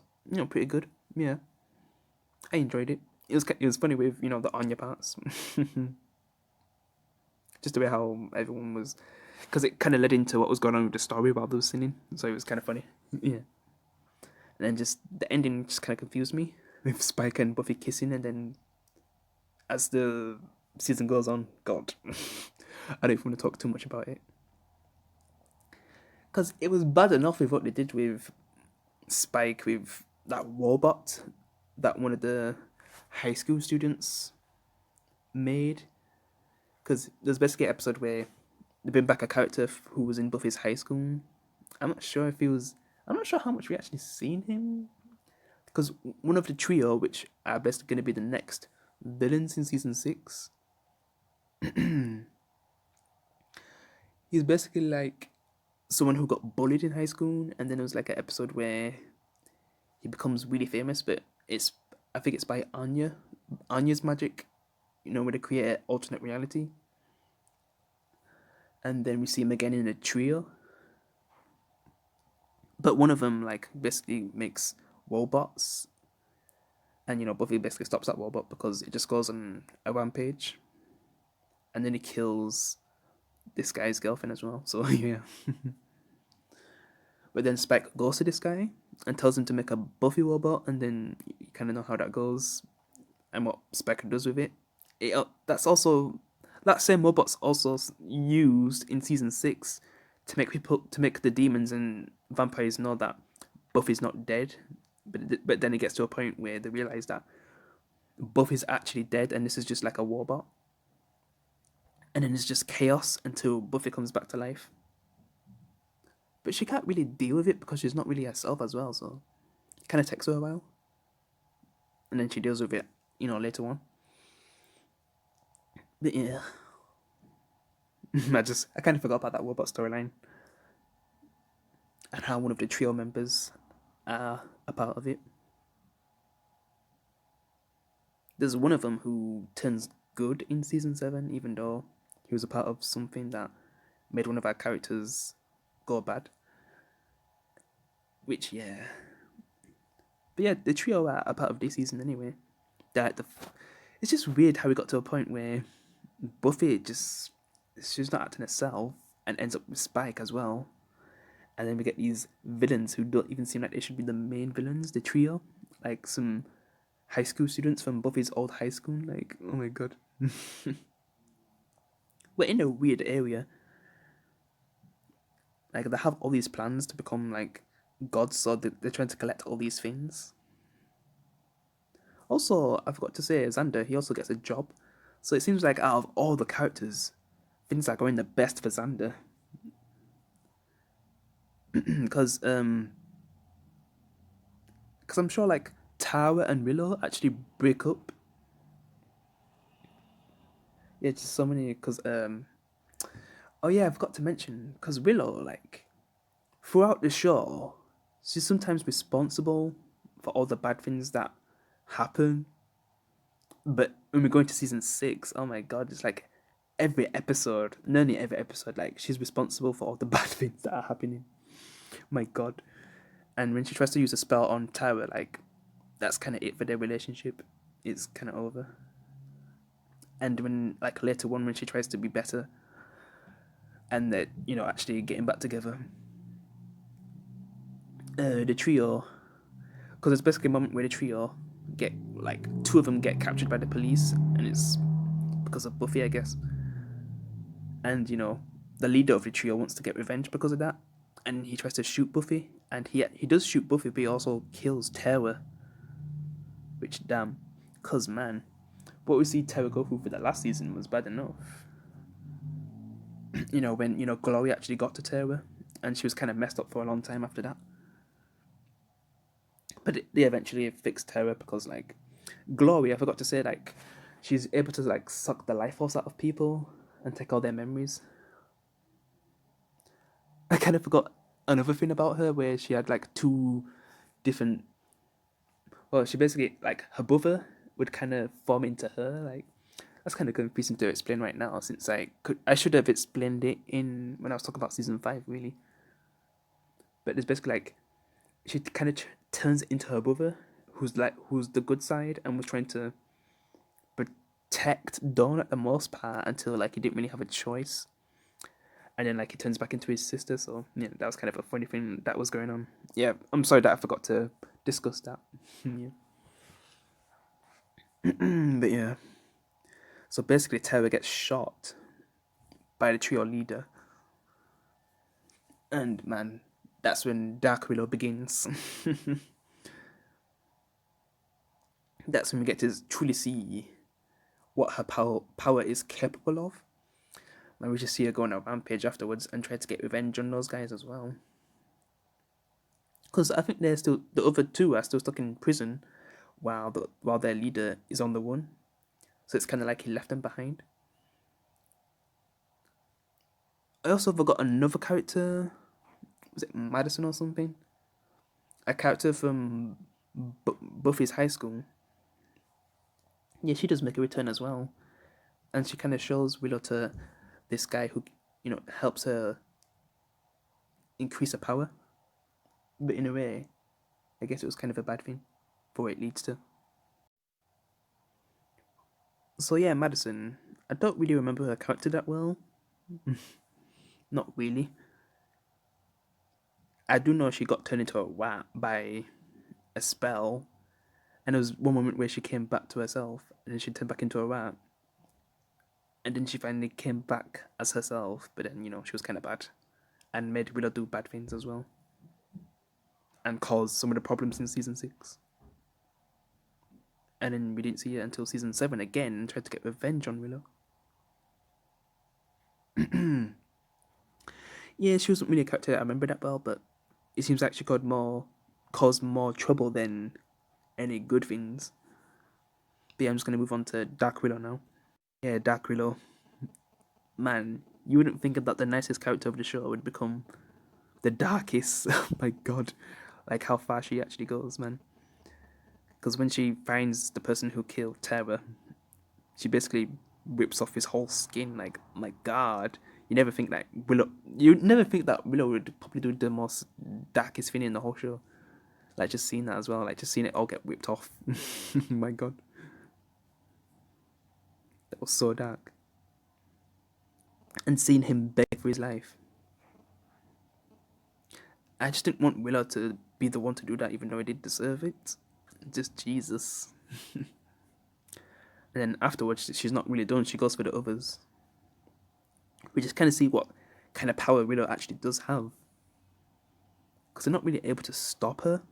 pretty good. Yeah, I enjoyed it. It was funny with the Anya parts, just the way how everyone was, because it kind of led into what was going on with the story while they were singing, so it was kind of funny. Yeah, and then just the ending just kind of confused me with Spike and Buffy kissing, and then as the season goes on, God, I don't even want to talk too much about it. Because it was bad enough with what they did with Spike, with that robot that one of the high school students made. Because there's basically an episode where they bring back a character who was in Buffy's high school. I'm not sure if he was. I'm not sure how much we actually seen him. Because one of the trio, which are basically going to be the next villains in season 6, he's basically like someone who got bullied in high school, and then it was like an episode where he becomes really famous, but I think it's by Anya's magic, where they create an alternate reality. And then we see him again in a trio. But one of them like basically makes robots, and Buffy basically stops that robot because it just goes on a rampage, and then he kills this guy's girlfriend as well. So yeah. But then Spike goes to this guy and tells him to make a Buffy robot, and then you kind of know how that goes and what Spike does with it. That's also that same robot's also used in season 6 to make the demons and vampires know that Buffy's not dead. But then it gets to a point where they realize that Buffy's actually dead and this is just like a warbot. And then it's just chaos until Buffy comes back to life. But she can't really deal with it because she's not really herself as well, so it kind of takes her a while. And then she deals with it, later on. But yeah. I kind of forgot about that warbot storyline. And how one of the trio members are a part of it. There's one of them who turns good in season 7, even though he was a part of something that made one of our characters go bad. Which, yeah. But yeah, the trio are a part of this season anyway. It's just weird how we got to a point where Buffy she's not acting herself and ends up with Spike as well. And then we get these villains who don't even seem like they should be the main villains, the trio. Like some high school students from Buffy's old high school. Like, oh my god. We're in a weird area. Like, they have all these plans to become, like, gods, so they're trying to collect all these things. Also, I forgot to say, Xander, he also gets a job. So it seems like out of all the characters, things are going the best for Xander. Because I'm sure, like, Tara and Willow actually break up. Yeah, just so many, because, oh yeah, I forgot to mention, because Willow, like, throughout the show, she's sometimes responsible for all the bad things that happen. But when we go into season 6, oh my god, it's like nearly every episode, like, she's responsible for all the bad things that are happening. My god. And when she tries to use a spell on Tara, like, that's kind of it for their relationship. It's kind of over. And when, like, later on, when she tries to be better and they're, actually getting back together, the trio, because there's basically a moment where the trio get, like, two of them get captured by the police, and it's because of Buffy, I guess. And, the leader of the trio wants to get revenge because of that, and he tries to shoot Buffy, and he does shoot Buffy, but he also kills Tara. Which, damn, cause man, what we see Tara go through for that last season was bad enough. When Glory actually got to Tara, and she was kind of messed up for a long time after that. But they eventually fixed Tara because, like, Glory, I forgot to say, like, she's able to, like, suck the life force out of people and take all their memories. I kind of forgot another thing about her where she had, like, two different. Well, she basically, like, her brother would kind of form into her. Like, that's kind of confusing to explain right now since I should have explained it in when I was talking about season 5, really. But it's basically like she kind of turns into her brother, who's the good side and was trying to protect Dawn at the most part until, like, he didn't really have a choice, and then, like, he turns back into his sister. So yeah, that was kind of a funny thing that was going on. Yeah, I'm sorry that I forgot to discuss that. Yeah. But yeah, so basically Tara gets shot by the trio leader, and man, that's when Dark Willow begins. That's when we get to truly see what her power is capable of. And we just see her go on a rampage afterwards and try to get revenge on those guys as well. Because I think the other two are still stuck in prison while their leader is on the run. So it's kind of like he left them behind. I also forgot another character. Was it Madison or something? A character from Buffy's high school. Yeah, she does make a return as well. And she kind of shows Willow to this guy who, helps her increase her power. But in a way, I guess it was kind of a bad thing for what it leads to. So yeah, Madison. I don't really remember her character that well. Not really. I do know she got turned into a rat by a spell, and there was one moment where she came back to herself, and then she turned back into a rat, and then she finally came back as herself. But then she was kind of bad, and made Willow do bad things as well, and caused some of the problems in season 6. And then we didn't see it until season 7 again and tried to get revenge on Willow. Yeah, she wasn't really a character I remember that well, but it seems like she caused more trouble than any good things. But yeah, I'm just gonna move on to Dark Willow now. Yeah, Dark Willow. Man, you wouldn't think that the nicest character of the show would become the darkest. Oh my god. Like how far she actually goes, man. Because when she finds the person who killed Tara, she basically rips off his whole skin. Like, oh my god. You never think that Willow. You never think that Willow would probably do the most darkest thing in the whole show. Like just seeing that as well. Like just seeing it all get ripped off. Oh my god, that was so dark. And seeing him beg for his life. I just didn't want Willow to be the one to do that, even though he did deserve it. Just Jesus. And then afterwards, she's not really done. She goes for the others. We just kind of see what kind of power Willow actually does have. Because they're not really able to stop her.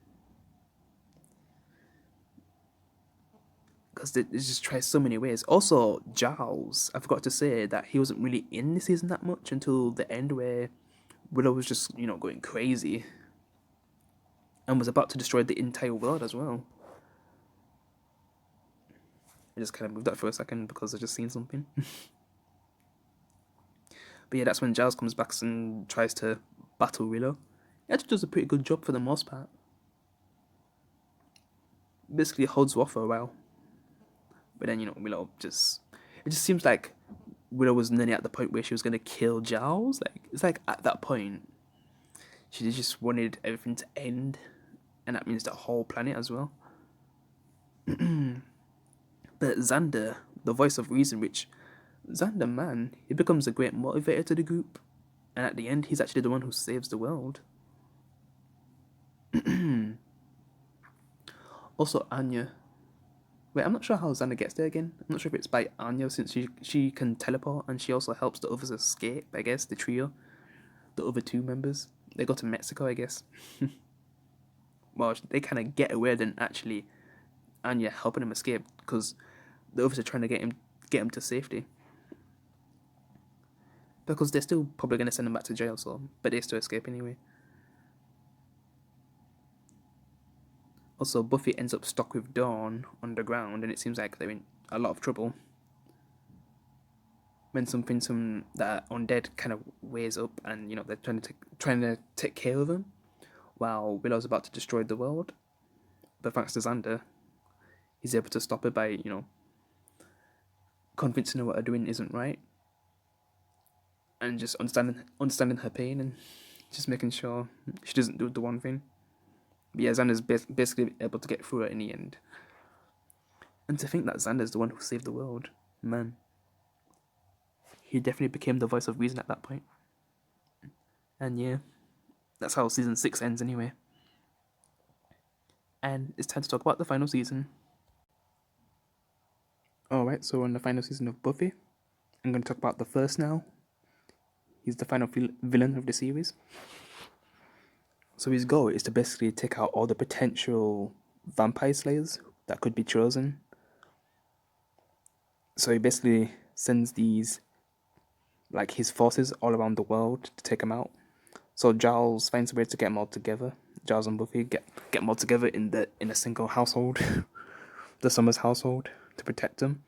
Because they just try so many ways. Also, Giles, I forgot to say that he wasn't really in the season that much until the end, where Willow was just, going crazy. And was about to destroy the entire world as well. I just kind of moved that for a second because I just seen something. But yeah, that's when Giles comes back and tries to battle Willow. He actually does a pretty good job for the most part. Basically holds her off for a while. But then, Willow just... It just seems like Willow was nearly at the point where she was going to kill Giles. It's like at that point, she just wanted everything to end. And that means the whole planet as well. But Xander, the voice of reason, which... Xander, man, he becomes a great motivator to the group. And at the end, he's actually the one who saves the world. Also, Anya. Wait, I'm not sure how Xander gets there again. I'm not sure if it's by Anya, since she can teleport, and she also helps the others escape, I guess, the trio. The other 2 members. They go to Mexico, I guess. Well, they kind of get away than actually Anya helping him escape, because the others are trying to get him to safety. Because they're still probably going to send him back to jail, but they still escape anyway. Also, Buffy ends up stuck with Dawn on the ground, and it seems like they're in a lot of trouble. When some that undead kind of weighs up, and they're trying to take care of him, while Willow's about to destroy the world. But thanks to Xander, he's able to stop her by convincing her what her doing isn't right, and just understanding her pain, and just making sure she doesn't do the one thing. But yeah, Xander's basically able to get through it in the end. And to think that Xander's the one who saved the world, man. He definitely became the voice of reason at that point. And yeah, that's how season 6 ends anyway. And it's time to talk about the final season. Alright, so we're on the final season of Buffy. I'm going to talk about the first now. He's the final villain of the series. So his goal is to basically take out all the potential vampire slayers that could be chosen. So he basically sends these, his forces all around the world to take them out. So Giles finds a way to get them all together. Giles and Buffy get them all together in a single household, the Summers household, to protect them.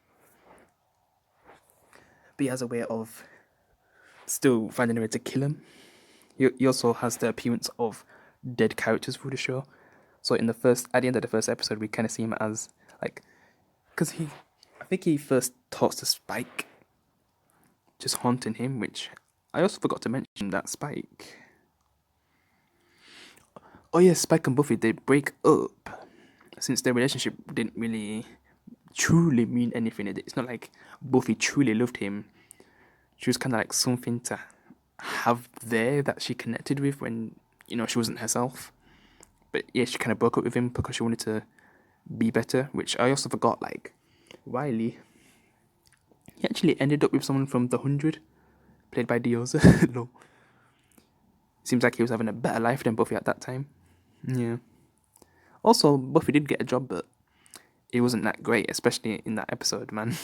But he has a way of still finding a way to kill him. He also has the appearance of dead characters through the show. So at the end of the first episode, we kind of see him as because I think he first talks to Spike, just haunting him. Which I also forgot to mention that Spike. Oh yeah, Spike and Buffy, they break up since their relationship didn't really truly mean anything. It's not like Buffy truly loved him. She was kind of like something to have there that she connected with when she wasn't herself. But yeah, she kind of broke up with him because she wanted to be better. Which I also forgot, Riley, he actually ended up with someone from The 100, played by Dioza. No, seems like he was having a better life than Buffy at that time. Yeah. Also, Buffy did get a job, but it wasn't that great, especially in that episode, man,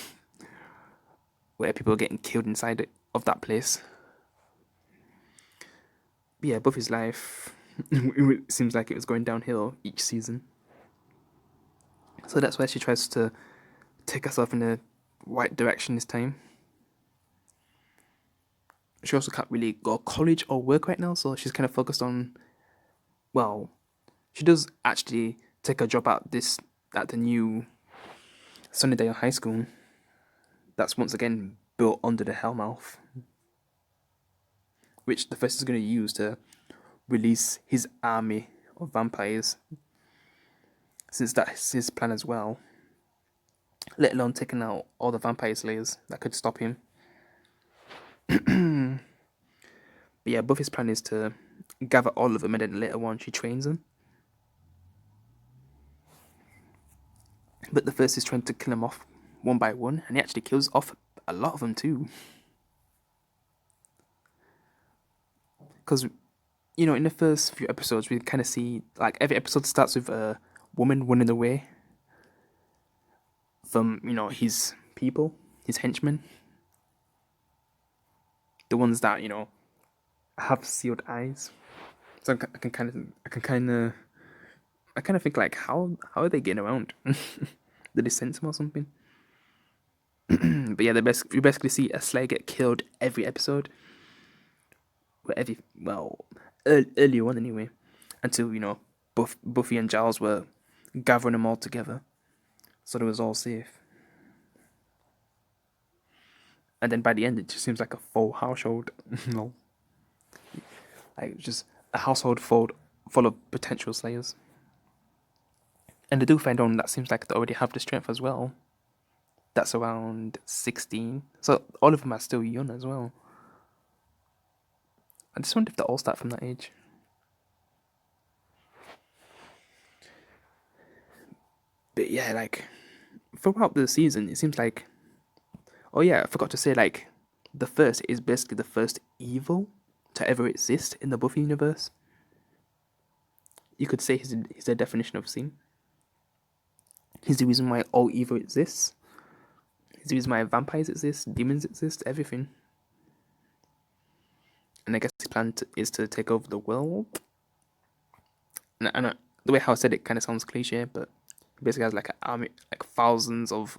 where people were getting killed inside of that place. But yeah, Buffy's life it seems like it was going downhill each season. So that's why she tries to take herself in the right direction this time. She also can't really go to college or work right now, so she's kind of focused on, well, she does actually take a job at the new Sunnydale High School. That's once again built under the Hellmouth, which the first is going to use to release his army of vampires, since that's his plan as well. Let alone taking out all the vampire slayers that could stop him. But yeah, Buffy's plan is to gather all of them, and then later on she trains them. But the first is trying to kill them off one by one, and he actually kills off a lot of them too. Because, in the first few episodes, we kind of see, like, every episode starts with a woman running away from, his people, his henchmen. The ones that, have sealed eyes. So I kind of think, like, how are they getting around? Did they sense them or something? But yeah, we basically see a Slayer get killed every episode. Earlier on anyway, until Buffy and Giles were gathering them all together, so it was all safe. And then by the end, it just seems like a full household, no, like just a household full of potential Slayers. And they do find on that seems like they already have the strength as well. That's around 16, so all of them are still young as well. I just wonder if they all start from that age. But yeah, like, throughout the season, it seems like... Oh yeah, I forgot to say, like, the first is basically the first evil to ever exist in the Buffy universe. You could say he's the definition of sin. He's the reason why all evil exists. He's the reason why vampires exist, demons exist, everything. And I guess his plan is to take over the world. And the way how I said it kind of sounds cliche, but he basically has like an army, like thousands of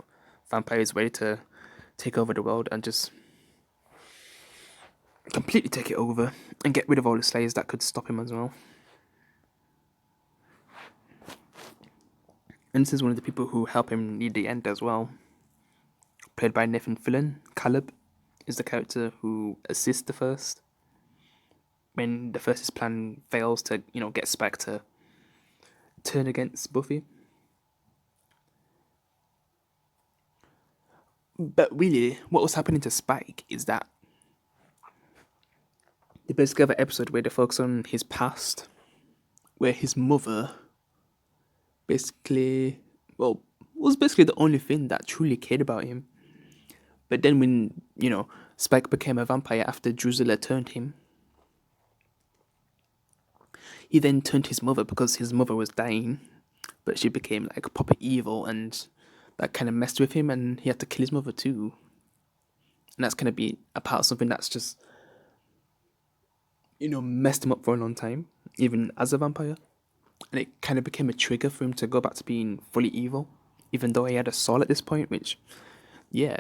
vampires ready to take over the world and just completely take it over and get rid of all the Slayers that could stop him as well. And this is one of the people who help him near the end as well. Played by Nathan Fillion. Caleb is the character who assists the first when the first's plan fails to, get Spike to turn against Buffy. But really, what was happening to Spike is that they basically have an episode where they focus on his past, where his mother was basically the only thing that truly cared about him. But then when, Spike became a vampire after Drusilla turned him, he then turned his mother because his mother was dying, but she became like proper evil, and that kind of messed with him, and he had to kill his mother too. And that's going to be a part of something that's just, messed him up for a long time, even as a vampire. And it kind of became a trigger for him to go back to being fully evil, even though he had a soul at this point, which, yeah.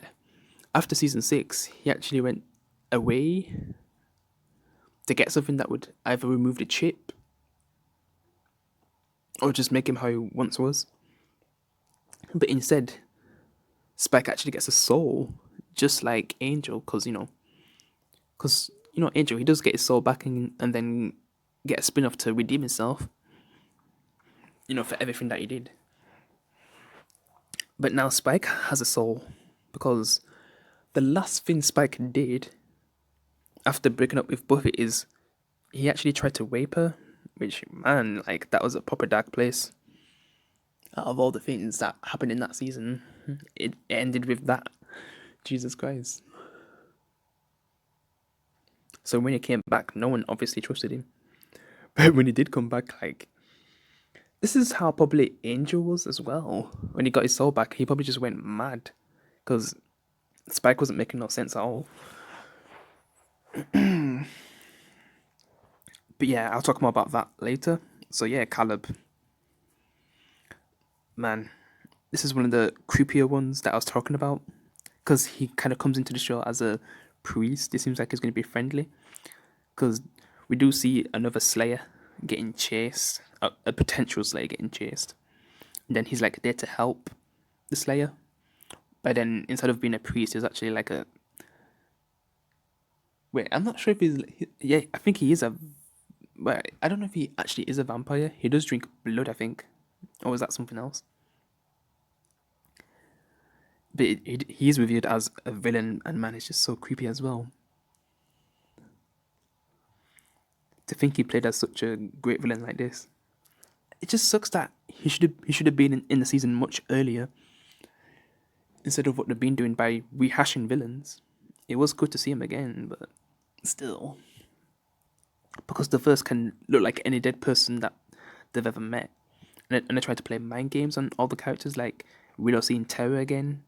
After season 6, he actually went away to get something that would either remove the chip or just make him how he once was. But instead, Spike actually gets a soul, just like Angel, because Angel, he does get his soul back and then get a spin-off to redeem himself, for everything that he did. But now Spike has a soul, because the last thing Spike did after breaking up with Buffy is he actually tried to rape her, which, man, like, that was a proper dark place. Out of all the things that happened in that season, it ended with that. Jesus Christ. So when he came back, no one obviously trusted him. But when he did come back, like, This is how probably Angel was as well. When he got his soul back, he probably just went mad because Spike wasn't making no sense at all. But yeah, I'll talk more about that later. So yeah, Caleb, man, this is one of the creepier ones that I was talking about because he kind of comes into the show as a priest. It seems like he's going to be friendly because we do see another Slayer getting chased, a potential Slayer getting chased. And then he's like there to help the Slayer. But then instead of being a priest, he's actually like a. Wait, I'm not sure if he's. Yeah, I think he is a. But I don't know if he actually is a vampire. He does drink blood, I think. Or is that something else? But he is revealed as a villain, and man, it's just so creepy as well. To think he played as such a great villain like this. It just sucks that he should have been in the season much earlier instead of what they've been doing by rehashing villains. It was good to see him again, but still, because the verse can look like any dead person that they've ever met, and they try to play mind games on all the characters, like Willow seeing Terror again,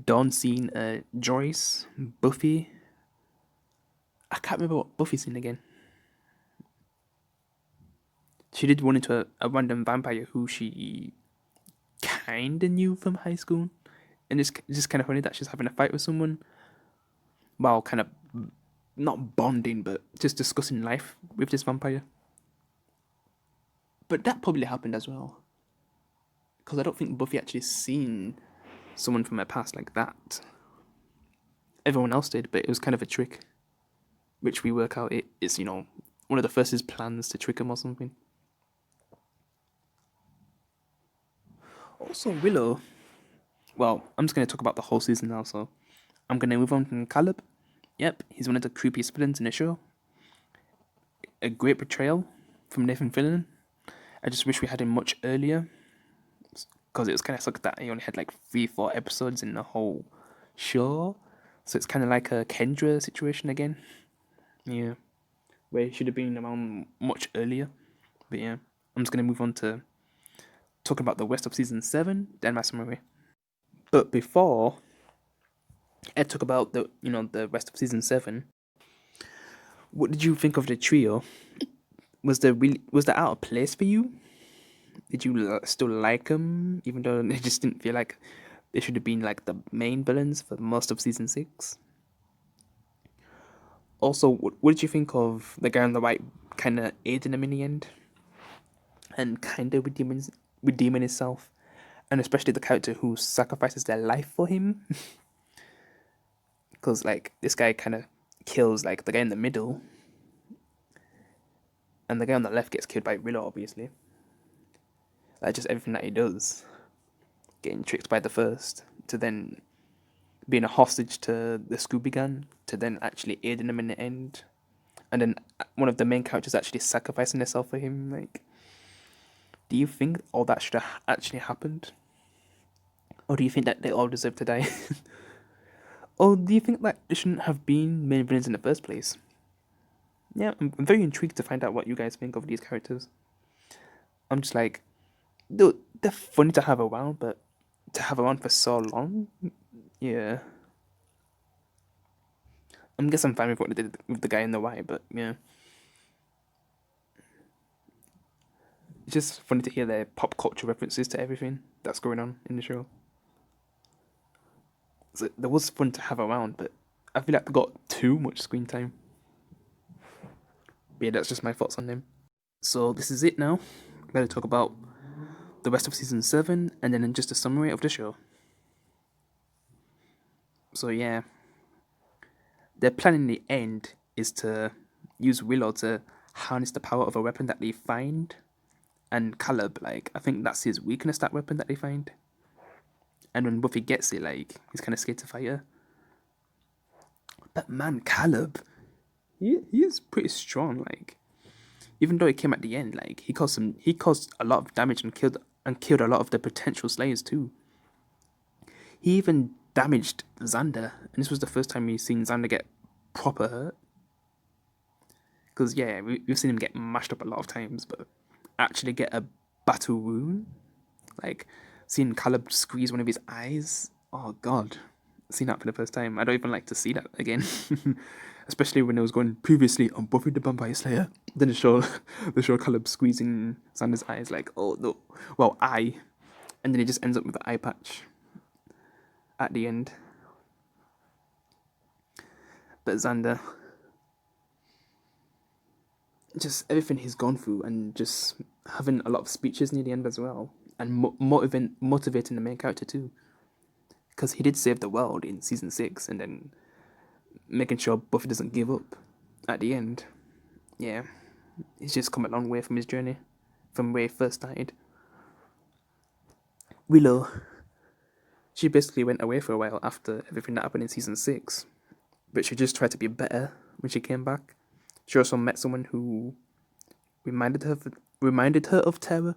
Dawn seeing Joyce, Buffy. I can't remember what Buffy seen again. She did run into a random vampire who she kinda knew from high school, and it's just kind of funny that she's having a fight with someone while kind of not bonding, but just discussing life with this vampire. But that probably happened as well, because I don't think Buffy actually seen someone from her past like that. Everyone else did, but it was kind of a trick, which we work out it's one of the first's plans to trick him or something. Also, Willow. Well, I'm just going to talk about the whole season now, so I'm going to move on from Caleb. Yep, he's one of the creepiest villains in the show. A great portrayal from Nathan Fillion. I just wish we had him much earlier, because it was kind of sucked that he only had like 3-4 episodes in the whole show. So it's kind of like a Kendra situation again. Yeah, where he should have been around much earlier. But yeah, I'm just going to move on to talking about the rest of season 7, then my summary. But before I talk about the rest of season 7, what did you think of the trio? Was that out of place for you? Did you still like them, even though they just didn't feel like they should have been like the main villains for most of season 6? Also, what did you think of the guy on the right kind of aiding him in the end, and kind of redeeming himself, and especially the character who sacrifices their life for him? Because like this guy kind of kills like the guy in the middle, and the guy on the left gets killed by Willow, obviously. Like just everything that he does, getting tricked by the first, to then being a hostage to the Scooby Gang, to then actually aiding him in the end, and then one of the main characters actually sacrificing herself for him. Like, do you think all that should have actually happened, or do you think that they all deserve to die? Or do you think that they shouldn't have been main villains in the first place? Yeah, I'm very intrigued to find out what you guys think of these characters. I'm just like, they're funny to have around, but to have around for so long, yeah. I guess I'm fine with what they did with the guy in the white, but yeah. It's just funny to hear their pop culture references to everything that's going on in the show. So there was fun to have around, but I feel like they got too much screen time. But yeah, that's just my thoughts on them. So this is it now. I'm going to talk about the rest of season 7, and then just a summary of the show. So yeah, their plan in the end is to use Willow to harness the power of a weapon that they find, and Caleb, like, I think that's his weakness, that weapon that they find. And when Buffy gets it, like, he's kind of scared to fight her. But man, Caleb, he is pretty strong. Like, even though he came at the end, like, he caused a lot of damage and killed a lot of the potential Slayers too. He even damaged Xander, and this was the first time we've seen Xander get proper hurt. Because yeah, we've seen him get mashed up a lot of times, but actually get a battle wound. Like, seeing Caleb squeeze one of his eyes. Oh, God. Seeing that for the first time. I don't even like to see that again. Especially when it was going previously on Buffy the Vampire Slayer. Then the show Caleb squeezing Xander's eyes like, oh, no. Well, eye. And then it just ends up with the eye patch at the end. But Xander, just everything he's gone through and just having a lot of speeches near the end as well. And motivating the main character too. Because he did save the world in season 6 and then making sure Buffy doesn't give up at the end. Yeah, he's just come a long way from his journey, from where he first started. Willow, she basically went away for a while after everything that happened in season 6, but she just tried to be better when she came back. She also met someone who reminded her of Terra,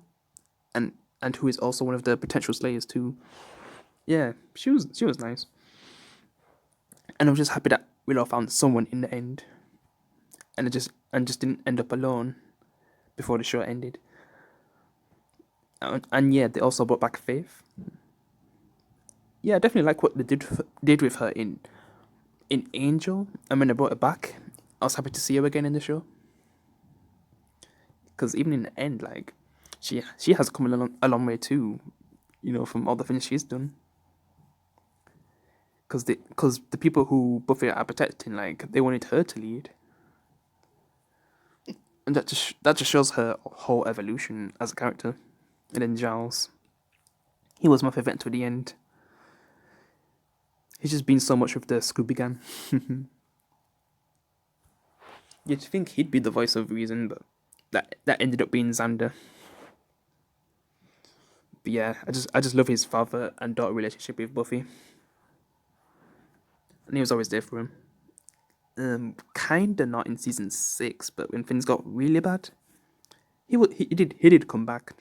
and who is also one of the potential Slayers too. Yeah, she was nice, and I'm just happy that Willow found someone in the end, and it just didn't end up alone before the show ended. And yeah, they also brought back Faith. Yeah, I definitely like what they did with her in Angel, and when they brought her back, I was happy to see her again in the show. Because even in the end, like, she has come a long way too, from all the things she's done. Because the people who Buffy are protecting, like, they wanted her to lead, and that just shows her whole evolution as a character. And then Giles, he was my favorite to the end. He's just been so much with the Scooby Gang. You'd think he'd be the voice of reason, but that ended up being Xander. But yeah, I just love his father and daughter relationship with Buffy, and he was always there for him. Kinda not in season 6, but when things got really bad, he did come back.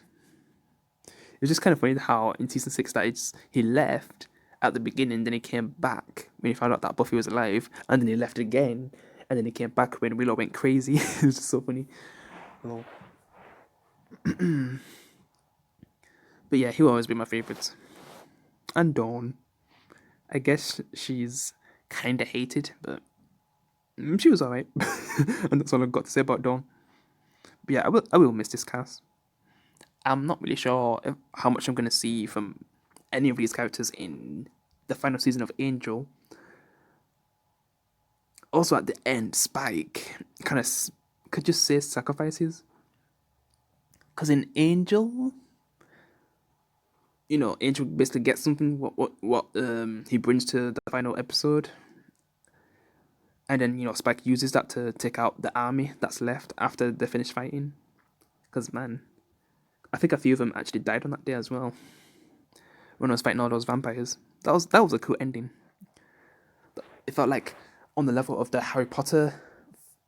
It was just kind of funny how in season 6 that he left at the beginning, then he came back when he found out that Buffy was alive, and then he left again, and then he came back when Willow went crazy. It was just so funny. Oh. But yeah, he will always be my favourite. And Dawn, I guess she's kind of hated, but she was alright. And that's all I've got to say about Dawn. But yeah, I will miss this cast. I'm not really sure how much I'm going to see from any of these characters in the final season of Angel. Also, at the end, Spike kind of could just say sacrifices. Because in Angel, Angel basically gets something what he brings to the final episode, and then Spike uses that to take out the army that's left after they finish fighting. Because man, I think a few of them actually died on that day as well. When I was fighting all those vampires, that was a cool ending. It felt like on the level of the Harry Potter,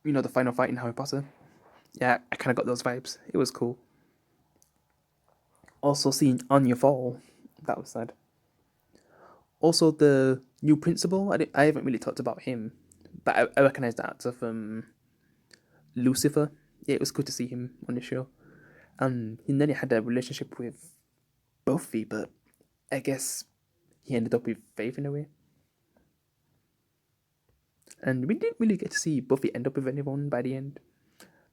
the final fight in Harry Potter. Yeah, I kind of got those vibes. It was cool. Also seeing Anya fall, that was sad. Also the new principal, I haven't really talked about him, but I recognise the actor from Lucifer. Yeah, it was good to see him on the show. And then he had a relationship with Buffy, but I guess he ended up with Faith in a way. And we didn't really get to see Buffy end up with anyone by the end.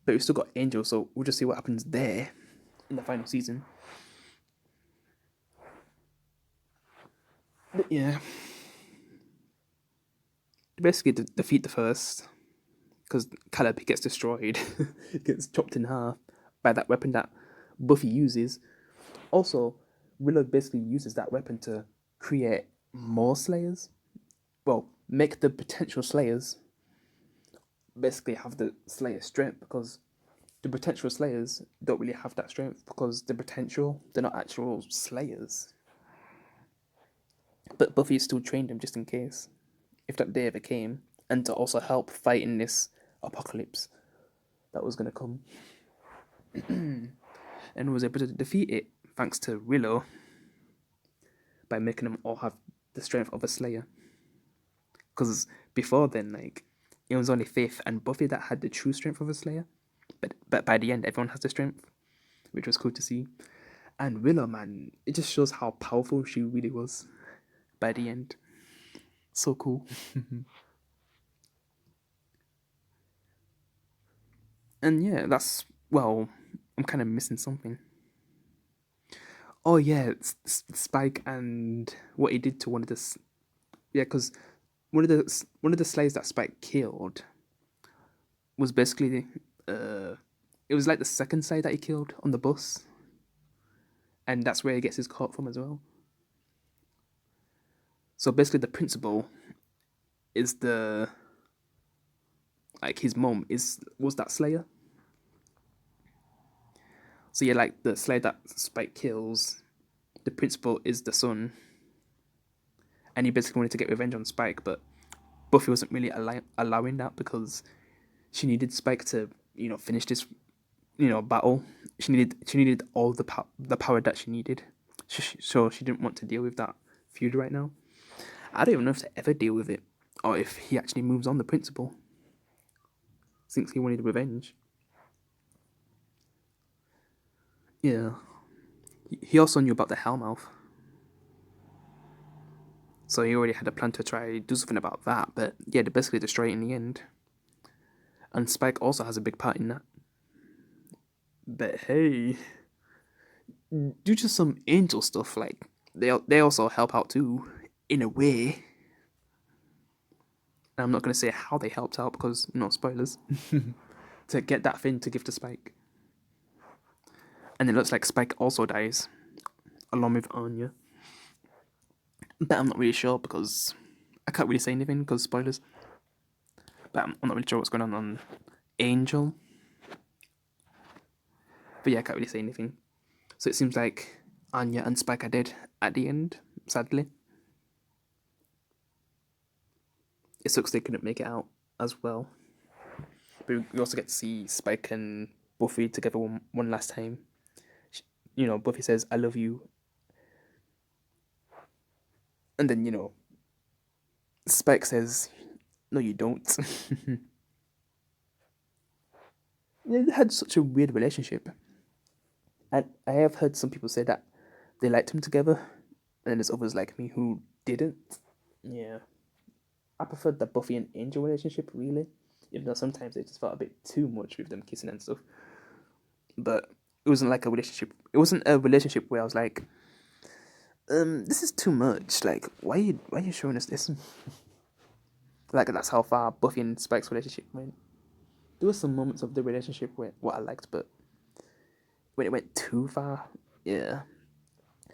But we still got Angel, so we'll just see what happens there in the final season. But yeah. They basically defeat the first, because Caleb gets destroyed. He gets chopped in half by that weapon that Buffy uses. Also, Willow basically uses that weapon to create more Slayers. Well, make the potential Slayers basically have the Slayer strength, because the potential Slayers don't really have that strength because they're not actual Slayers. But Buffy still trained them just in case, if that day ever came, and to also help fight in this apocalypse that was going to come. And was able to defeat it thanks to Willow by making them all have the strength of a Slayer. Because before then, like, it was only Faith and Buffy that had the true strength of a Slayer. But by the end, everyone has the strength, which was cool to see. And Willow, man, it just shows how powerful she really was by the end. So cool. And yeah, that's, well, I'm kind of missing something. Oh yeah, Spike and what he did to one of the yeah, because one of the slaves that Spike killed was basically it was like the second slave that he killed on the bus, and that's where he gets his coat from as well. So basically, the principal is the like his mom is was that Slayer. So yeah, like the slave that Spike kills, the principal is the son, and he basically wanted to get revenge on Spike, but Buffy wasn't really allowing that because she needed Spike to finish this battle. She needed all the power that she needed, so she didn't want to deal with that feud right now. I don't even know if they ever deal with it or if he actually moves on the principal since he wanted revenge. Yeah, he also knew about the Hellmouth, so he already had a plan to try do something about that. But yeah, they basically destroy it in the end, and Spike also has a big part in that. But hey, due to some angel stuff, like they also help out too, in a way. I'm not gonna say how they helped out because spoilers. To get that thing to give to Spike, and it looks like Spike also dies along with Anya. But I'm not really sure because I can't really say anything because spoilers. But I'm not really sure what's going on Angel. But yeah, I can't really say anything. So it seems like Anya and Spike are dead at the end, sadly. It sucks they couldn't make it out as well. But we also get to see Spike and Buffy together one last time. Buffy says, "I love you." And then, Spike says, "No, you don't." They had such a weird relationship. And I have heard some people say that they liked him together, and then there's others like me who didn't. Yeah. I preferred the Buffy and Angel relationship, really. Even though sometimes it just felt a bit too much with them kissing and stuff. But it wasn't like a relationship. It wasn't a relationship where I was like, this is too much. Like, why are you showing us this? Like, that's how far Buffy and Spike's relationship went. There were some moments of the relationship where what I liked, but when it went too far, yeah.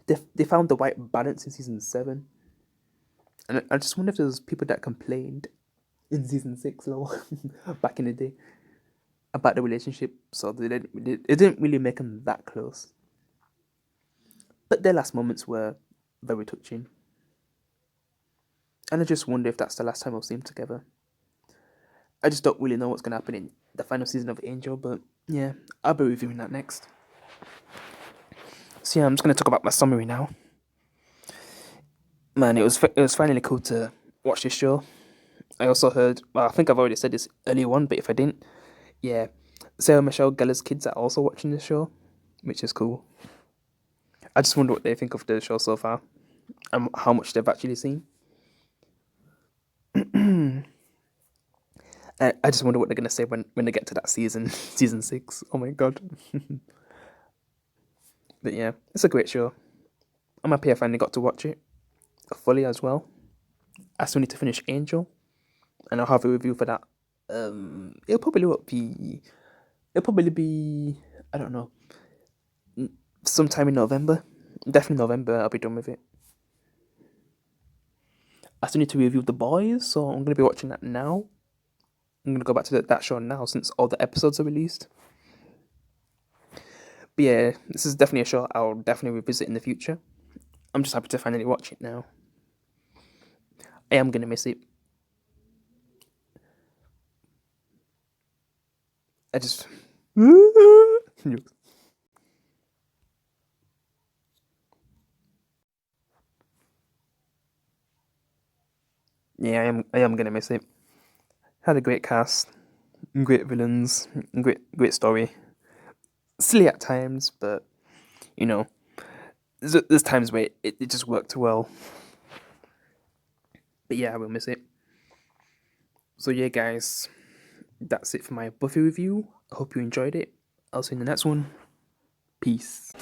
They found the right balance in season 7. And I just wonder if there's people that complained in season 6 or back in the day about the relationship, so it didn't really make them that close. But their last moments were very touching. And I just wonder if that's the last time we'll see them together. I just don't really know what's going to happen in the final season of Angel, but yeah, I'll be reviewing that next. So yeah, I'm just going to talk about my summary now. Man, it was finally cool to watch this show. I also heard, well, I think I've already said this earlier on, but if I didn't, yeah, Sarah Michelle Gellar's kids are also watching this show, which is cool. I just wonder what they think of the show so far and how much they've actually seen. I just wonder what they're going to say when they get to that season 6. Oh my god. But yeah, it's a great show. I'm happy I finally got to watch it fully as well. I still need to finish Angel, and I'll have a review for that. It'll probably be I don't know, sometime in November. Definitely November. I'll be done with it. I still need to review The Boys, so I'm gonna be watching that now. I'm gonna go back to that show now since all the episodes are released. But yeah, this is definitely a show I'll definitely revisit in the future. I'm just happy to finally watch it now. I am gonna miss it. I just yeah, I am gonna miss it. Had a great cast, great villains, great story. Silly at times, but you know, there's times where it just worked well. But yeah, I will miss it. So yeah, guys, that's it for my Buffy review. I hope you enjoyed it. I'll see you in the next one. Peace.